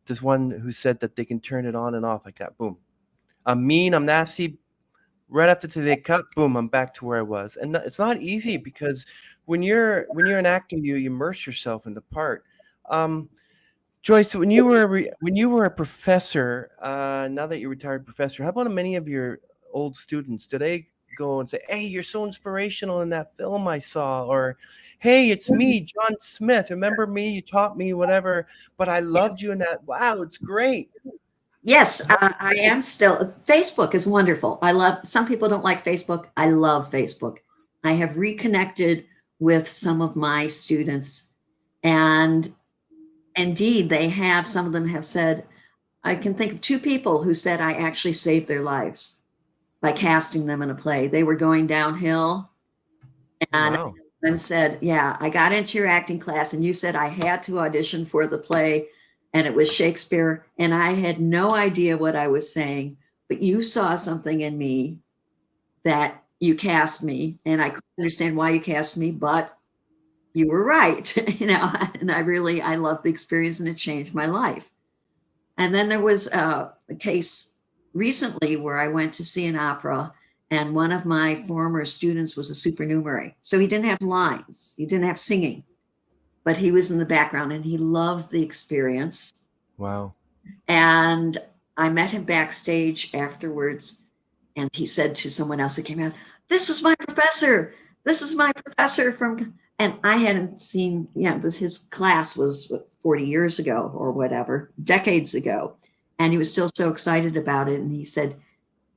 this one who said that they can turn it on and off. I got boom. I'm mean, I'm nasty. Right after they cut, boom, I'm back to where I was. And it's not easy because when you're an actor, you immerse yourself in the part. Um, Joyce, when you were a professor, now that you're retired professor, how about many of your old students? Do they go and say, "Hey, you're so inspirational in that film I saw," or "Hey, it's me, John Smith. Remember me? You taught me whatever, but I loved Yes. you in that. Wow, it's great." Yes, I am still. Facebook is wonderful. I love, some people don't like Facebook. I love Facebook. I have reconnected with some of my students, and indeed, they have, some of them have said, I can think of two people who said I actually saved their lives by casting them in a play. They were going downhill, and Wow. and said, yeah, I got into your acting class and you said I had to audition for the play, and it was Shakespeare, and I had no idea what I was saying, but you saw something in me that you cast me, and I couldn't understand why you cast me, but you were right. And I loved the experience, and it changed my life. And then there was a case recently where I went to see an opera, and one of my former students was a supernumerary. So he didn't have lines, he didn't have singing, but he was in the background and he loved the experience. Wow. And I met him backstage afterwards, and he said to someone else who came out, "This was my professor. This is my professor from," and I hadn't seen, his class was 40 years ago or whatever, decades ago. And he was still so excited about it. And he said,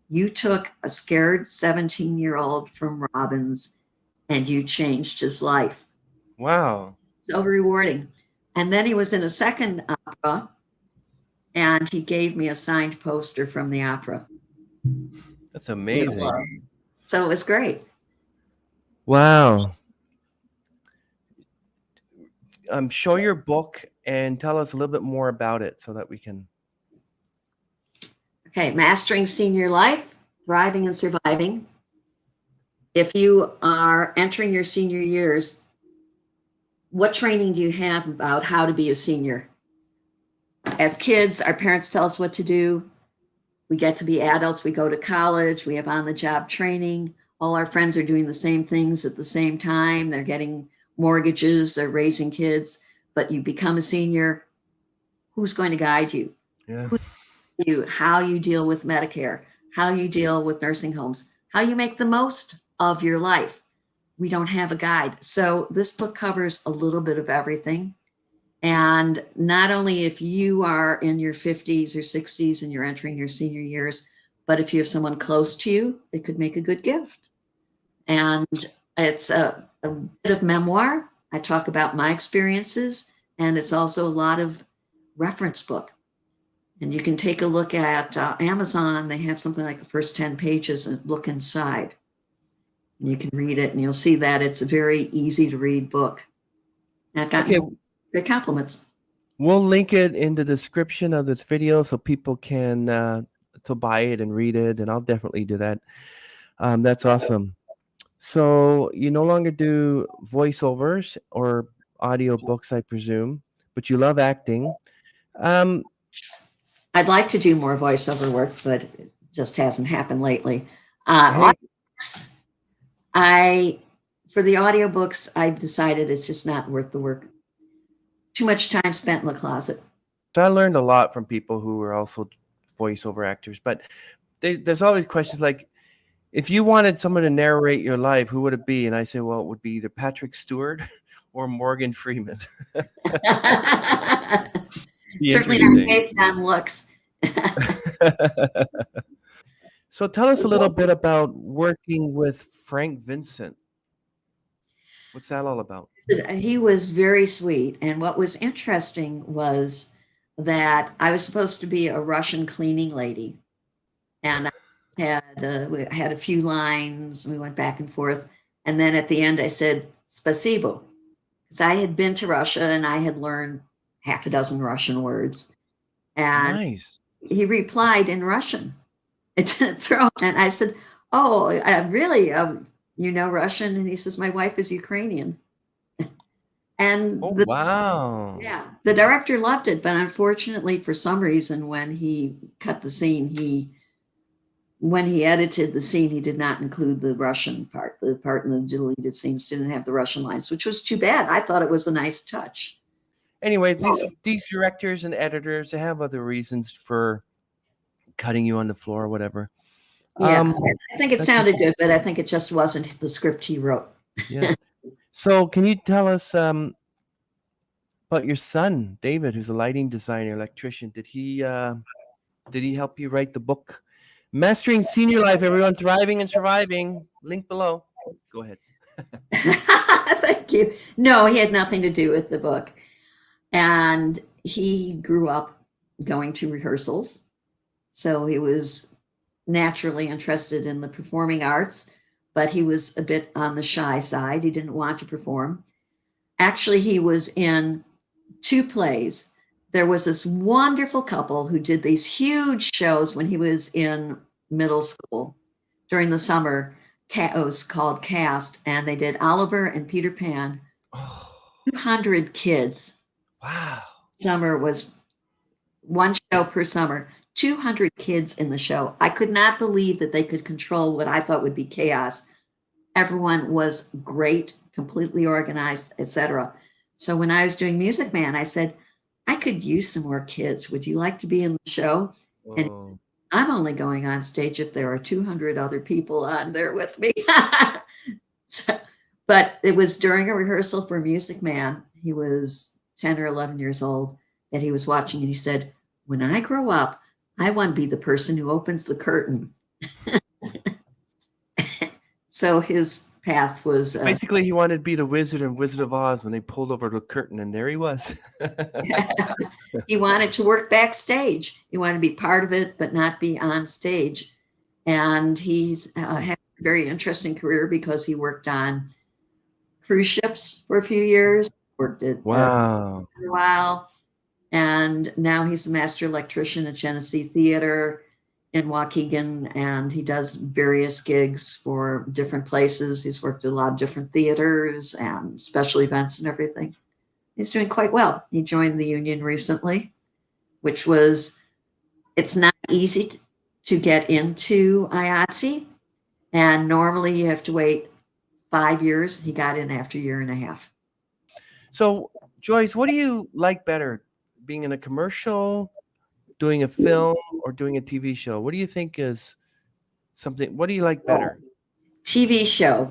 "You took a scared 17-year-old from Robbins and you changed his life." Wow. So rewarding. And then he was in a second opera, and he gave me a signed poster from the opera. That's amazing. So it was great. Wow. Show your book and tell us a little bit more about it so that we can. Okay, Mastering Senior Life, Thriving and Surviving. If you are entering your senior years, what training do you have about how to be a senior? As kids, our parents tell us what to do. We get to be adults, we go to college, we have on-the-job training. All our friends are doing the same things at the same time. They're getting mortgages, they're raising kids, but you become a senior. Who's going to guide you? Yeah. How you deal with Medicare, how you deal with nursing homes, how you make the most of your life. We don't have a guide. So this book covers a little bit of everything. And not only if you are in your 50s or 60s and you're entering your senior years, but if you have someone close to you, it could make a good gift. And it's a bit of memoir. I talk about my experiences, and it's also a lot of reference book. And you can take a look at Amazon. They have something like the first 10 pages and look inside. You can read it, and you'll see that it's a very easy to read book. And I've Okay, gotten good compliments. we'll link it in the description of this video so people can to buy it and read it, and I'll definitely do that. That's awesome. So you no longer do voiceovers or audio books, I presume, but you love acting. Um, I'd like to do more voiceover work, but it just hasn't happened lately. hey, Audiobooks, I for the audiobooks, I decided it's just not worth the work. Too much time spent in the closet. so I learned a lot from people who were also voiceover actors, but there's always questions like, if you wanted someone to narrate your life, who would it be? And I say, well, it would be either Patrick Stewart or Morgan Freeman. Be Certainly not interesting. based on looks. So tell us a little bit about working with Frank Vincent. What's that all about? He was very sweet. And what was interesting was that I was supposed to be a Russian cleaning lady. And we had a few lines. We went back and forth. And then at the end, I said, Spasibo. Because I had been to Russia and I had learned half a dozen Russian words. And Nice. he replied in Russian. It didn't throw. And I said, oh, really? You know Russian? And he says, my wife is Ukrainian. And Oh, wow. the director loved it, but unfortunately, for some reason, when he cut the scene, when he edited the scene, he did not include the Russian part. The part in the deleted scenes didn't have the Russian lines, which was too bad. I thought it was a nice touch. Anyway, these directors and editors, they have other reasons for cutting you on the floor or whatever. Yeah, I think it that's sounded good, but I think it just wasn't the script he wrote. Yeah. So can you tell us about your son, David, who's a lighting designer, electrician? Did he help you write the book? Mastering Senior Life, everyone, thriving and surviving. Link below. Go ahead. Thank you. No, he had nothing to do with the book. And he grew up going to rehearsals. So he was naturally interested in the performing arts, but he was a bit on the shy side. He didn't want to perform. Actually, he was in 2 plays. There was this wonderful couple who did these huge shows when he was in middle school during the summer. It was called Cast, and they did Oliver and Peter Pan. Oh, 200 kids. wow. Summer was one show per summer. 200 kids in the show. I could not believe that they could control what I thought would be chaos. Everyone was great, completely organized, etc. So when I was doing Music Man, I said, I could use some more kids. Would you like to be in the show? And he said, I'm only going on stage if there are 200 other people on there with me. But it was during a rehearsal for Music Man. He was 10 or 11 years old that he was watching, and he said, when I grow up, I want to be the person who opens the curtain. So his path was Basically, he wanted to be the wizard in Wizard of Oz when they pulled over the curtain, and there he was. he wanted to work backstage. He wanted to be part of it, but not be on stage. And he's had a very interesting career because he worked on cruise ships for a few years, worked at Wow. for a while, and now he's a master electrician at Genesee Theater in Waukegan, and he does various gigs for different places. He's worked at a lot of different theaters and special events and everything. He's doing quite well. He joined the union recently, which was, it's not easy to get into IATSE, and normally you have to wait 5 years. He got in after a year and a half. So, Joyce, what do you like better, being in a commercial, doing a film, or doing a TV show? What do you think is something? What do you like better? TV show,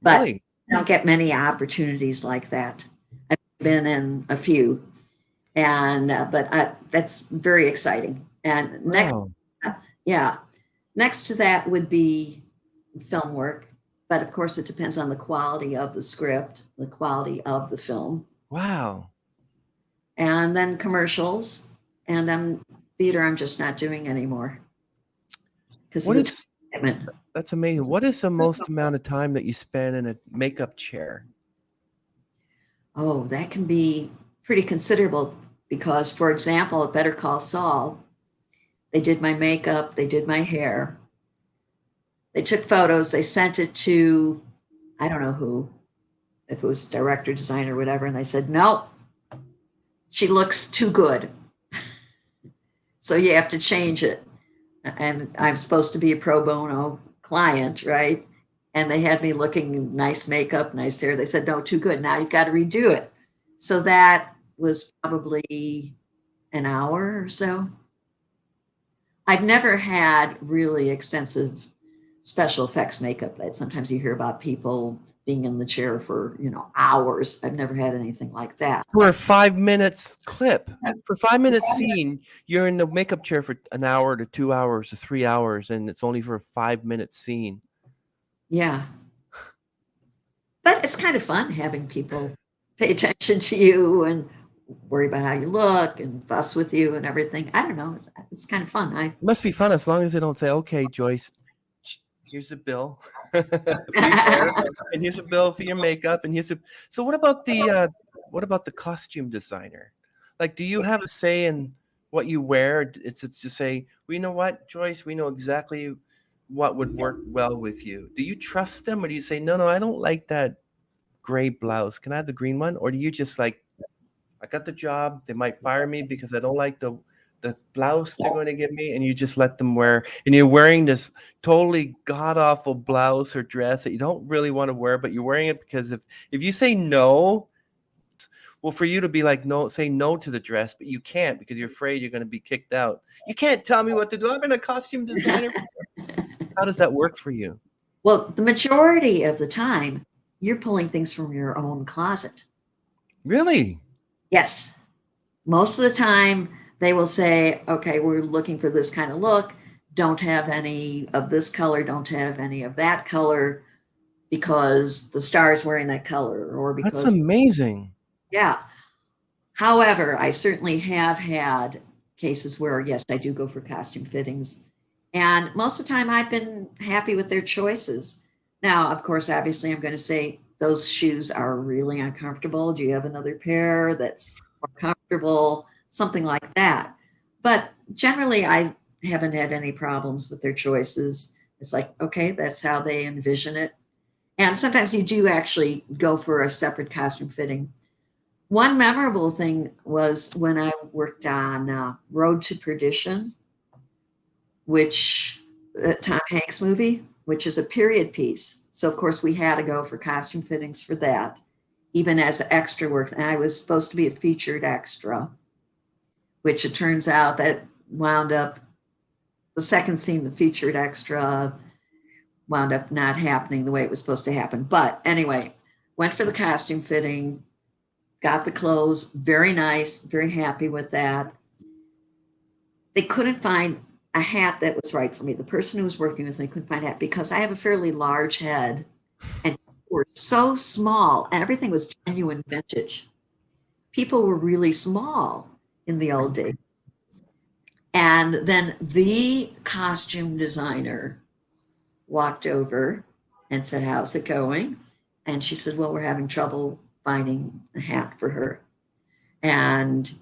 but Really? I don't get many opportunities like that. I've been in a few, and but that's very exciting. And next, Wow. yeah, next to that would be film work, but of course it depends on the quality of the script, the quality of the film, Wow. and then commercials. And theater, I'm just not doing anymore because of What the is commitment. that's amazing. What is the most amount of time that you spend in a makeup chair? Oh, that can be pretty considerable because, for example, at Better Call Saul, They did my makeup. They did my hair. They took photos. They sent it to, I don't know who, if it was director, designer, whatever. And they said, nope, she looks too good. So you have to change it. And I'm supposed to be a pro bono client, right? And they had me looking nice makeup, nice hair. They said, no, too good. Now you've got to redo it. So that was probably an hour or so. I've never had really extensive special effects makeup that sometimes you hear about people being in the chair for, hours. I've never had anything like that. For a 5 minutes clip, for 5 minutes scene, you're in the makeup chair for an hour to 2 hours to 3 hours, and it's only for a 5 minute scene. Yeah. But it's kind of fun having people pay attention to you and worry about how you look and fuss with you and everything. I don't know. It's kind of fun. It must be fun as long as they don't say, okay, Joyce, here's a bill for your hair, and here's a bill for your makeup, and so what about the costume designer? Like, do you have a say in what you wear? It's to say, well, you know what, Joyce, we know exactly what would work well with you. Do you trust them, or do you say, no, I don't like that gray blouse, can I have the green one? Or do you just like, I got the job, they might fire me because I don't like the blouse they're going to give me, and you just let them wear, and you're wearing this totally god awful blouse or dress that you don't really want to wear, but you're wearing it because if you say no, well, for you to be like, no, say no to the dress, but you can't because you're afraid you're going to be kicked out. You can't tell me what to do. I've been a costume designer. How does that work for you? Well, the majority of the time, you're pulling things from your own closet. Really? Yes. Most of the time, they will say, okay, we're looking for this kind of look. Don't have any of this color. Don't have any of that color because the star is wearing that color or because. That's amazing. Yeah. However, I certainly have had cases where, yes, I do go for costume fittings. And most of the time, I've been happy with their choices. Now, of course, obviously, I'm going to say those shoes are really uncomfortable. Do you have another pair that's more comfortable? Something like that. But generally, I haven't had any problems with their choices. It's like, okay, that's how they envision it. And sometimes you do actually go for a separate costume fitting. One memorable thing was when I worked on Road to Perdition, which Tom Hanks movie, which is a period piece. So of course we had to go for costume fittings for that, even as extra work. And I was supposed to be a featured extra, which it turns out that wound up the second scene, the featured extra wound up not happening the way it was supposed to happen. But anyway, went for the costume fitting, got the clothes, very nice, very happy with that. They couldn't find a hat that was right for me. The person who was working with me couldn't find a hat because I have a fairly large head and were so small and everything was genuine vintage. People were really small in the old days. And then the costume designer walked over and said, how's it going? And she said, well, we're having trouble finding a hat for her. And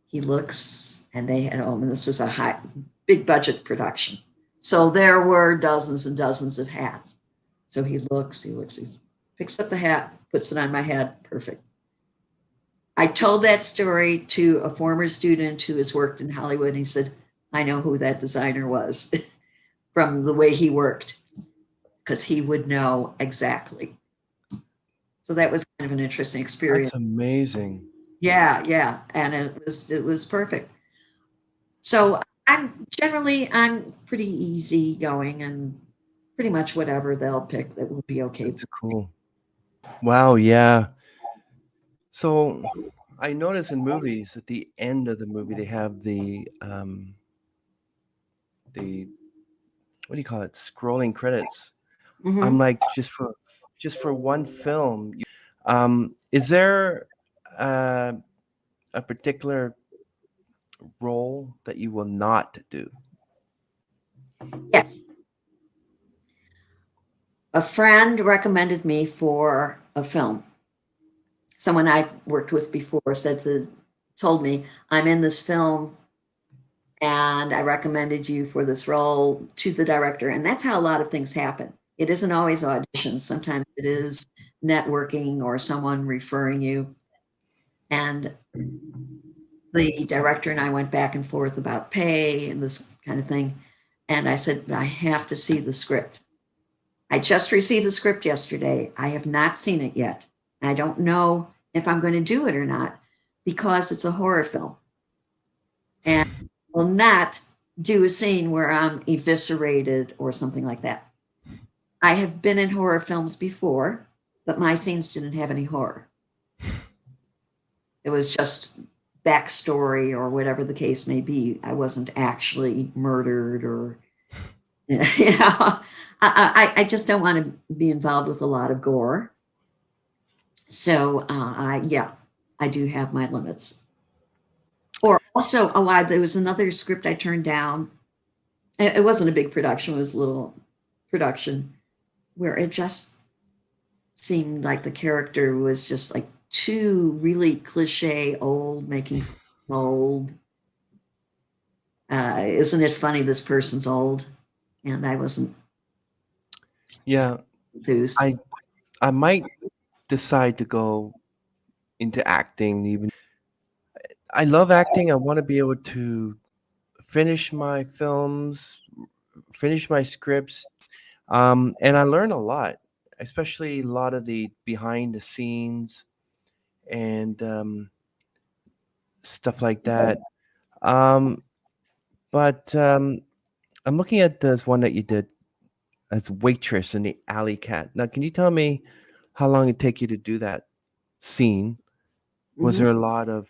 he looks, and they had, and this was a big budget production. So there were dozens and dozens of hats. So he looks, he picks up the hat, puts it on my head. Perfect. I told that story to a former student who has worked in Hollywood. And he said, I know who that designer was from the way he worked, because he would know exactly. So that was kind of an interesting experience. That's amazing. Yeah. And it was perfect. So I'm pretty easygoing and pretty much whatever they'll pick that will be okay. That's cool. Wow, yeah. So I notice in movies at the end of the movie they have the what do you call it? Scrolling credits. Mm-hmm. I'm like, just for one film. Is there a particular role that you will not do? Yes. A friend recommended me for a film. Someone I worked with before told me, I'm in this film. and I recommended you for this role to the director. And that's how a lot of things happen. It isn't always auditions. Sometimes it is networking or someone referring you. And the director and I went back and forth about pay and this kind of thing. And I said, I have to see the script. I just received the script yesterday. I have not seen it yet. I don't know if I'm going to do it or not because it's a horror film. And I will not do a scene where I'm eviscerated or something like that. I have been in horror films before, but my scenes didn't have any horror. It was just backstory or whatever the case may be. I wasn't actually murdered or, you know, I just don't want to be involved with a lot of gore. So I do have my limits. Or also, there was another script I turned down. It wasn't a big production, it was a little production where it just seemed like the character was just like too really cliche old, making old. Isn't it funny this person's old? And I wasn't enthused. I might decide to go into acting. Even I love acting. I want to be able to finish my films, finish my scripts, and I learn a lot, especially a lot of the behind the scenes and stuff like that. Um, but I'm looking at this one that you did as waitress in the alley cat. Now, can you tell me how long it take you to do that scene? Was there a lot of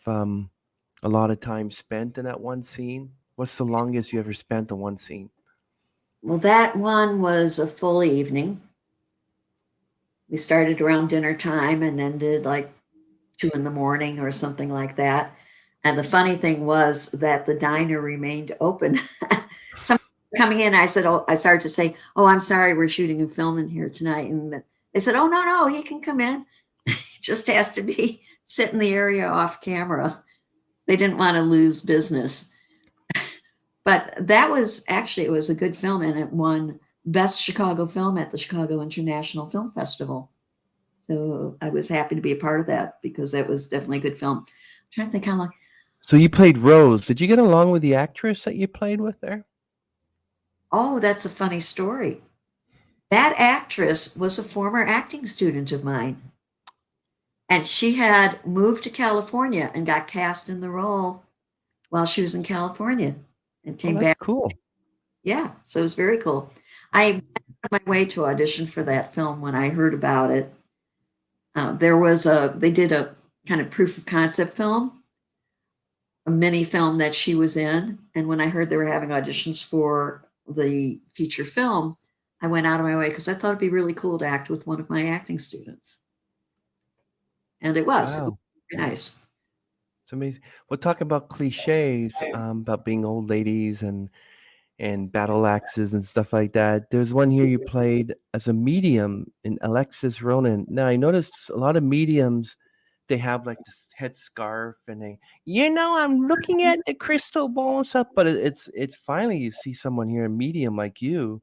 time spent in that one scene? What's the longest you ever spent on one scene? Well, that one was a full evening. We started around dinner time and ended like 2 in the morning or something like that. And the funny thing was that the diner remained open. Some coming in, I started to say, "Oh, I'm sorry, we're shooting a film in here tonight." And they said, "Oh, no, he can come in. Just has to sit in the area off camera." They didn't want to lose business. But that was actually, it was a good film, and it won Best Chicago Film at the Chicago International Film Festival. So I was happy to be a part of that because that was definitely a good film. I'm trying to think how long. So you played Rose. Did you get along with the actress that you played with there? Oh, that's a funny story. That actress was a former acting student of mine. And she had moved to California and got cast in the role while she was in California and came That's back. cool. Yeah, so it was very cool. I went on my way to audition for that film when I heard about it. They did a kind of proof of concept film, a mini film that she was in. And when I heard they were having auditions for the feature film, I went out of my way because I thought it'd be really cool to act with one of my acting students. And it was Wow. very nice. It's amazing. We're talking about cliches, about being old ladies and battle axes and stuff like that. There's one here you played as a medium in Alexis Ronan. Now I noticed a lot of mediums, they have like this head scarf and I'm looking at the crystal ball and stuff, but it's finally you see someone here, a medium like you,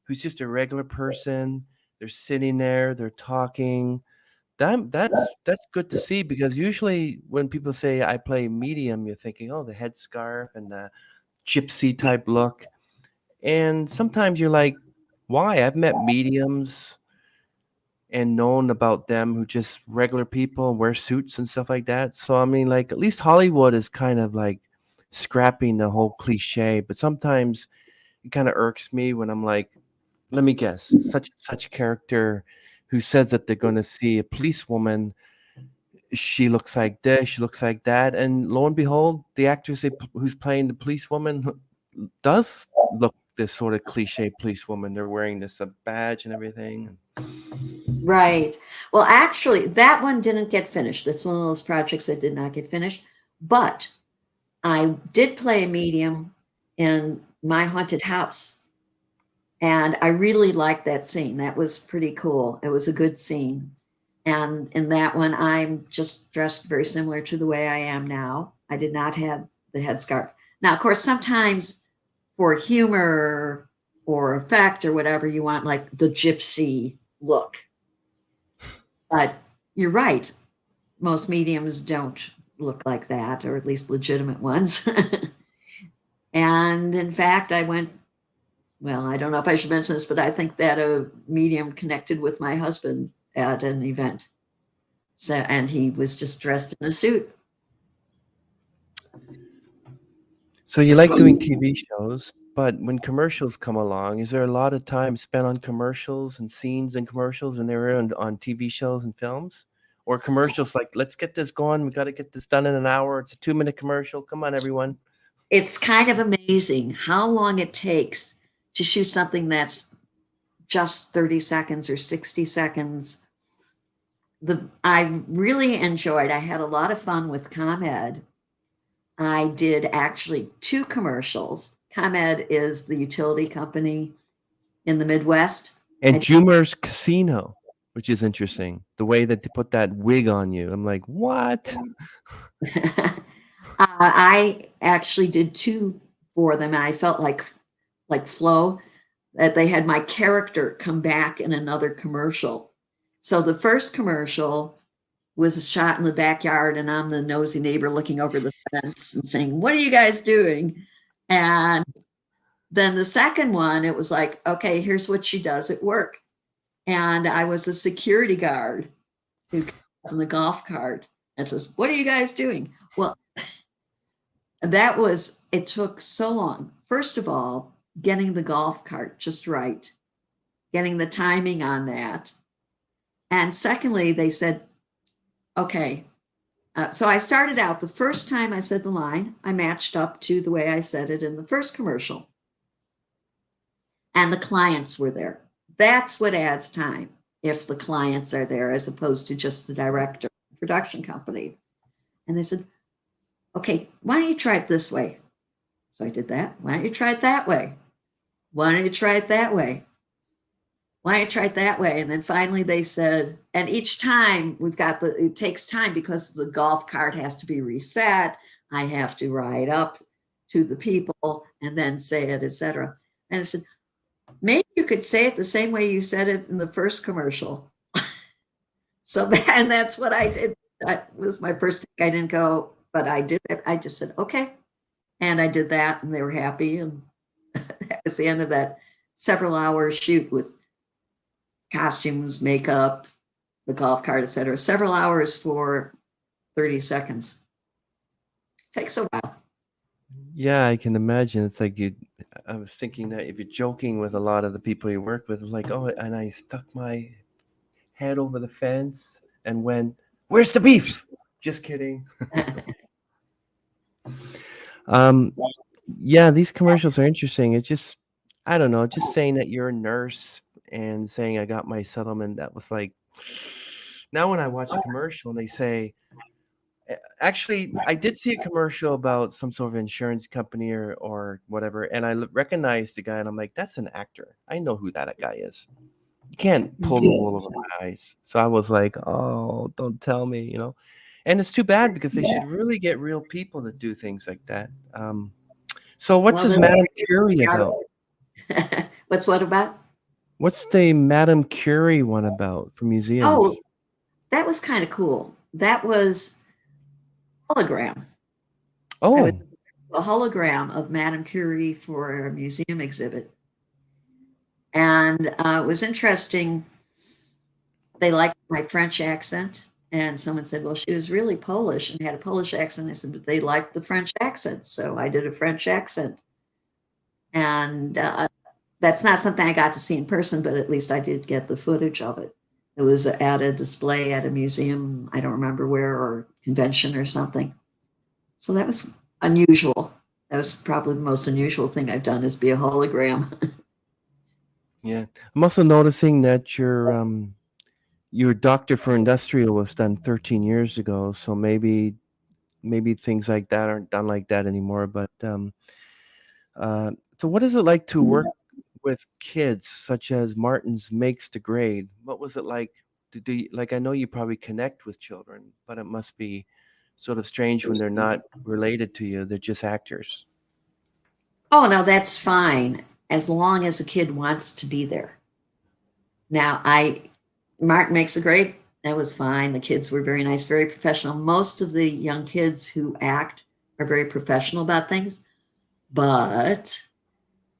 who's just a regular person. They're sitting there, they're talking. That's good to see because usually when people say I play medium, you're thinking, oh, the headscarf and the gypsy type look. And sometimes you're like, why? I've met mediums and known about them who just regular people and wear suits and stuff like that. So I mean, like at least Hollywood is kind of like scrapping the whole cliche, but sometimes it kind of irks me when I'm like, let me guess, such character who says that they're going to see a policewoman, she looks like this, she looks like that, and lo and behold, the actress who's playing the policewoman does look this sort of cliche policewoman. They're wearing this badge and everything. Right. Well, actually, that one didn't get finished. That's one of those projects that did not get finished. But I did play a medium in My Haunted House. And I really liked that scene. That was pretty cool. It was a good scene. And in that one, I'm just dressed very similar to the way I am now. I did not have the headscarf. Now, of course, sometimes for humor or effect or whatever, you want like the gypsy look. But you're right. Most mediums don't look like that, or at least legitimate ones. And in fact, I went, well, I don't know if I should mention this, but I think that a medium connected with my husband at an event. So, and he was just dressed in a suit. So you like doing TV shows, but when commercials come along, is there a lot of time spent on commercials and scenes and commercials and they're on TV shows and films? Or commercials like, let's get this going, we got to get this done in an hour. It's a 2-minute commercial. Come on, everyone. It's kind of amazing how long it takes to shoot something that's just 30 seconds or 60 seconds. I really enjoyed, I had a lot of fun with ComEd. I did actually 2 commercials. ComEd is the utility company in the Midwest. And Jumer's Casino, which is interesting. The way that they put that wig on you. I'm like, what? I actually did 2 for them, and I felt like Flo, that they had my character come back in another commercial. So the first commercial was shot in the backyard, and I'm the nosy neighbor looking over the fence and saying, "What are you guys doing?" And then the second one, it was like, okay, here's what she does at work. And I was a security guard who came from the golf cart and says, "What are you guys doing?" Well, it took so long. First of all, getting the golf cart just right, getting the timing on that. And secondly, they said, okay. So I started out, the first time I said the line, I matched up to the way I said it in the first commercial. And the clients were there. That's what adds time, if the clients are there, as opposed to just the director, production company. And they said, okay, why don't you try it this way? So I did that. Why don't you try it that way? Why don't you try it that way? Why don't you try it that way? And then finally they said, and each time it takes time because the golf cart has to be reset. I have to ride up to the people and then say it, etc. And I said, maybe you could say it the same way you said it in the first commercial. And that's what I did. That was my first take. I didn't go, but I did it. I just said, okay. And I did that and they were happy. And that was the end of that several-hour shoot with costumes, makeup, the golf cart, etc. Several hours for 30 seconds. Takes a while. Yeah, I can imagine. It's like I was thinking that if you're joking with a lot of the people you work with, like, oh, and I stuck my head over the fence and went, "Where's the beef?" Just kidding. Yeah, these commercials are interesting. It's just, I don't know, just saying that you're a nurse and saying I got my settlement. That was like, now when I watch a commercial and they say, actually, I did see a commercial about some sort of insurance company or whatever, and I recognized the guy, and I'm like, that's an actor. I know who that guy is. You can't pull the wool over my eyes. So I was like, oh, don't tell me, you know. And it's too bad because they should really get real people to do things like that. So what's this Madame Curie about? What's what about? What's the Madame Curie one about for museums? Oh, that was kind of cool. That was hologram. Oh, was a hologram of Madame Curie for a museum exhibit. And it was interesting. They liked my French accent. And someone said, well, she was really Polish and had a Polish accent. I said, but they liked the French accent. So I did a French accent. And that's not something I got to see in person, but at least I did get the footage of it. It was at a display at a museum, I don't remember where, or convention or something. So that was unusual. That was probably the most unusual thing I've done, is be a hologram. yeah. I'm also noticing that your Doctor for Industrial was done 13 years ago, so maybe things like that aren't done like that anymore. But so what is it like to work with kids such as Martin's makes the grade? What was it like to do? Like, I know you probably connect with children, but it must be sort of strange when they're not related to you. They're just actors. Oh, no, that's fine as long as a kid wants to be there. Now, Martin makes a grape. That was fine. The kids were very nice, very professional. Most of the young kids who act are very professional about things. But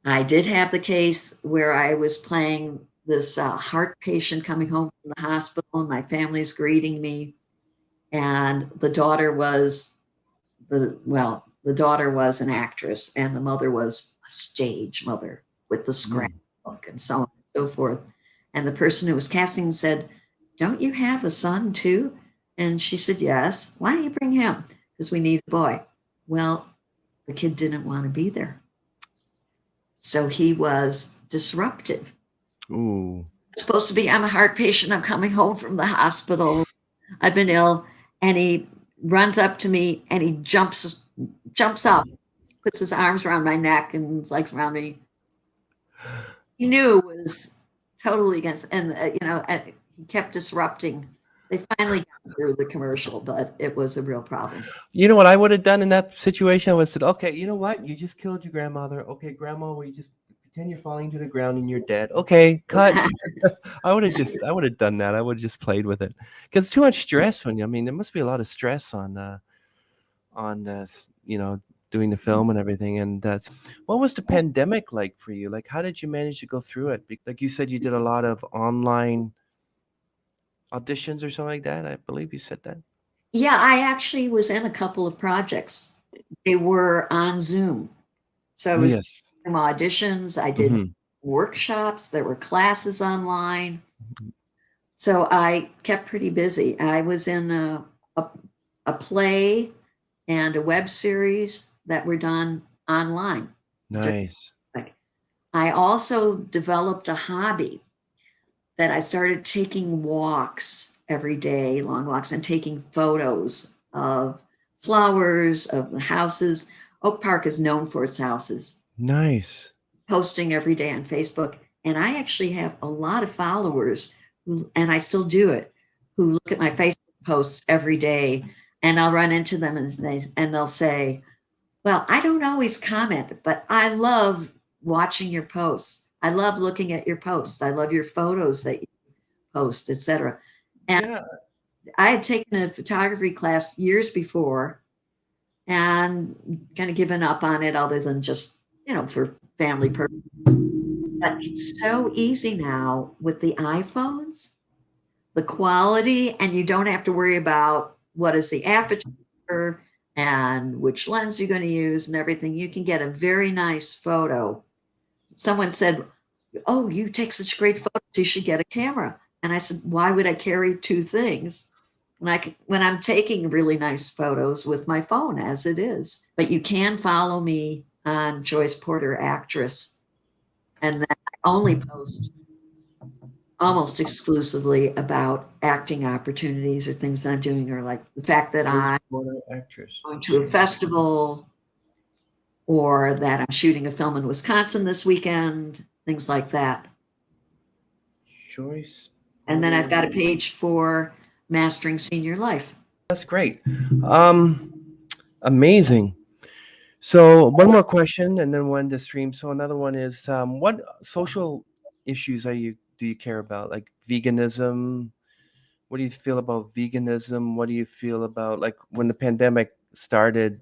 I did have the case where I was playing this heart patient coming home from the hospital, and my family's greeting me. And the daughter was the daughter was an actress, and the mother was a stage mother with the Mm. scrapbook and so on and so forth. And the person who was casting said, "Don't you have a son too?" And she said, "Yes." "Why don't you bring him? Because we need a boy." Well, the kid didn't want to be there. So he was disruptive. Ooh. It's supposed to be, "I'm a heart patient. I'm coming home from the hospital. I've been ill." And he runs up to me and he jumps up, puts his arms around my neck and his legs around me. He knew it was totally against, and he kept disrupting. They finally got through the commercial, but it was a real problem. You know what I would have done in that situation? I would have said, okay, you know what? You just killed your grandmother. Okay, grandma, will you just pretend you're falling to the ground and you're dead? Okay, cut. I would have done that. I would have just played with it because it's too much stress when you. I mean, there must be a lot of stress on doing the film and everything. And that's what was the pandemic like for you? Like, how did you manage to go through it? Like you said, you did a lot of online auditions or something like that. I believe you said that. Yeah, I actually was in a couple of projects. They were on Zoom. So I was Yes. doing auditions, I did Hmm. workshops, there were classes online. So I kept pretty busy. I was in a, a play and a web series that were done online. Just Nice. like I also developed a hobby that I started taking walks every day, long walks, and taking photos of flowers, of the houses. Oak Park is known for its houses. Nice. Posting every day on Facebook. And I actually have a lot of followers and I still do it, who look at my Facebook posts every day, and I'll run into them and they'll say, "Well, I don't always comment, but I love watching your posts. I love looking at your posts. I love your photos that you post, etc." And Yeah. I had taken a photography class years before and kind of given up on it other than just, for family purposes. But it's so easy now with the iPhones, the quality, and you don't have to worry about what is the aperture and which lens you're going to use and everything. You can get a very nice photo. Someone said, "Oh, you take such great photos. You should get a camera." And I said, "Why would I carry two things when I'm taking really nice photos with my phone as it is?" But you can follow me on Joyce Porter Actress, and then I only post almost exclusively about acting opportunities or things that I'm doing, or like the fact that Joyce I'm Porter, actress. going to a festival or that I'm shooting a film in Wisconsin this weekend, things like that. Joyce And then I've Porter. got a page for Mastering Senior Life. That's great. Um, Amazing. So one more question, and then one to stream. So another one is, what social issues do you care about? Like veganism. What do you feel about veganism? What do you feel about like when the pandemic started?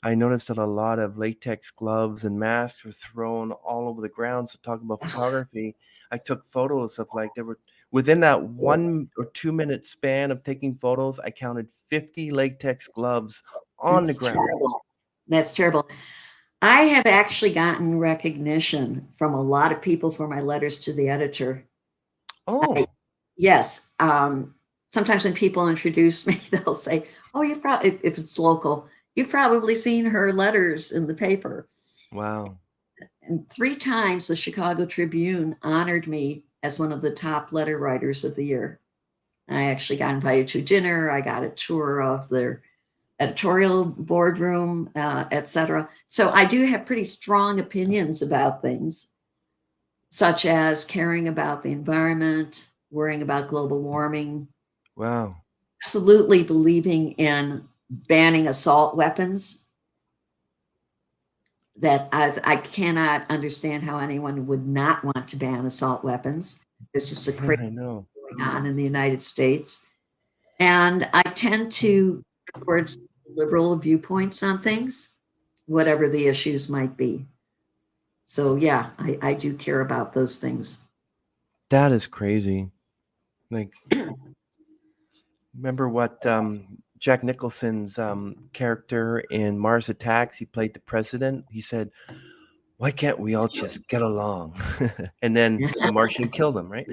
I noticed that a lot of latex gloves and masks were thrown all over the ground. So talking about photography, I took photos of like there were within that 1 or 2 minute span of taking photos, I counted 50 latex gloves on the That's ground. terrible. That's terrible. I have actually gotten recognition from a lot of people for my letters to the editor. I, Oh, yes. Sometimes when people introduce me, they'll say, "Oh, you've probably, if it's local, you've probably seen her letters in the paper." wow. And 3 times the Chicago Tribune honored me as one of the top letter writers of the year. I actually got invited to dinner. I got a tour of their editorial boardroom, etc. So I do have pretty strong opinions about things, such as caring about the environment, worrying about global warming, Wow. absolutely believing in banning assault weapons. that I cannot understand how anyone would not want to ban assault weapons. It's just a Yeah, crazy I know. going on in the United States. And I tend to towards liberal viewpoints on things, whatever the issues might be. So yeah, I do care about those things. That is crazy. Like, remember what Jack Nicholson's character in Mars Attacks? He played the president. He said, "Why can't we all just get along?" And then the Martian killed him, right?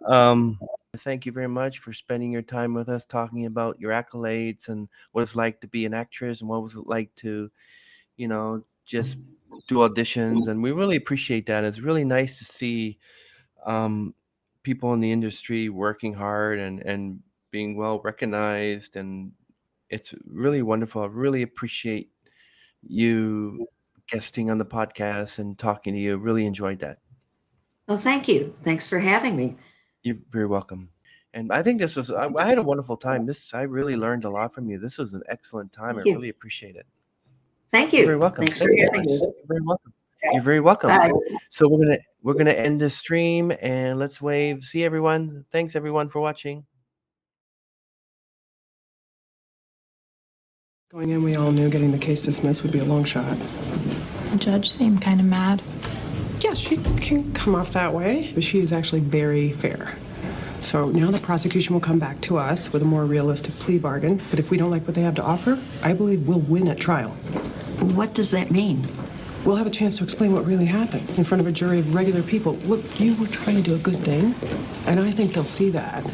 um, thank you very much for spending your time with us, talking about your accolades and what it's like to be an actress and what was it like to, just do auditions. And we really appreciate that. It's really nice to see um, people in the industry working hard and being well recognized. And it's really wonderful. I really appreciate you guesting on the podcast and talking to you. Really enjoyed that. Well, thank you. Thanks for having me. You're very welcome. And I think this was, I had a wonderful time. I really learned a lot from you. This was an excellent time. I Thank you. really appreciate it. Thank You're very you. welcome. Thanks for Thank you, having Joyce. me. You're very welcome. You're very welcome. Bye. So we're gonna end the stream and let's wave. See everyone. Thanks everyone for watching. Going in, we all knew getting the case dismissed would be a long shot. The judge seemed kind of mad. Yeah, she can come off that way, but she is actually very fair. So now the prosecution will come back to us with a more realistic plea bargain. But if we don't like what they have to offer, I believe we'll win at trial. What does that mean? We'll have a chance to explain what really happened in front of a jury of regular people. Look, you were trying to do a good thing, and I think they'll see that.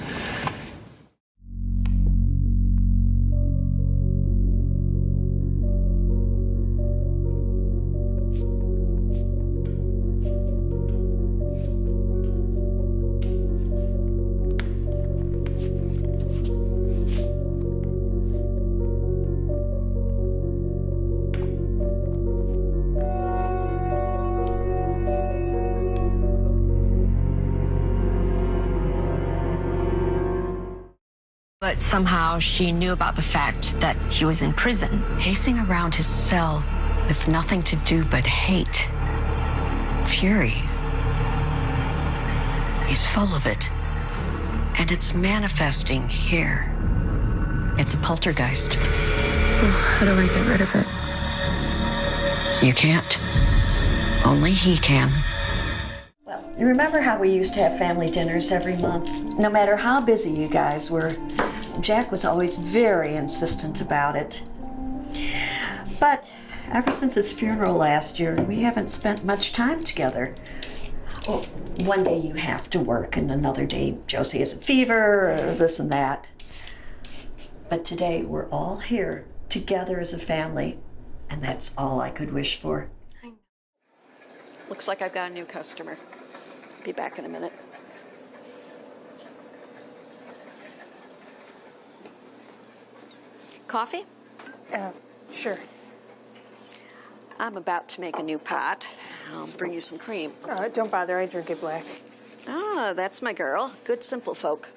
But somehow she knew about the fact that he was in prison, pacing around his cell with nothing to do but hate, fury. He's full of it, and it's manifesting here. It's a poltergeist. How do I get rid of it? You can't. Only he can. Well, you remember how we used to have family dinners every month? No matter how busy you guys were, Jack was always very insistent about it. But ever since his funeral last year, we haven't spent much time together. Well, one day you have to work, and another day Josie has a fever, or this and that. But today we're all here together as a family, and that's all I could wish for. Looks like I've got a new customer. Be back in a minute. Coffee? Sure. I'm about to make a new pot. I'll bring you some cream. Don't bother, I drink it black. Ah, that's my girl. Good simple folk.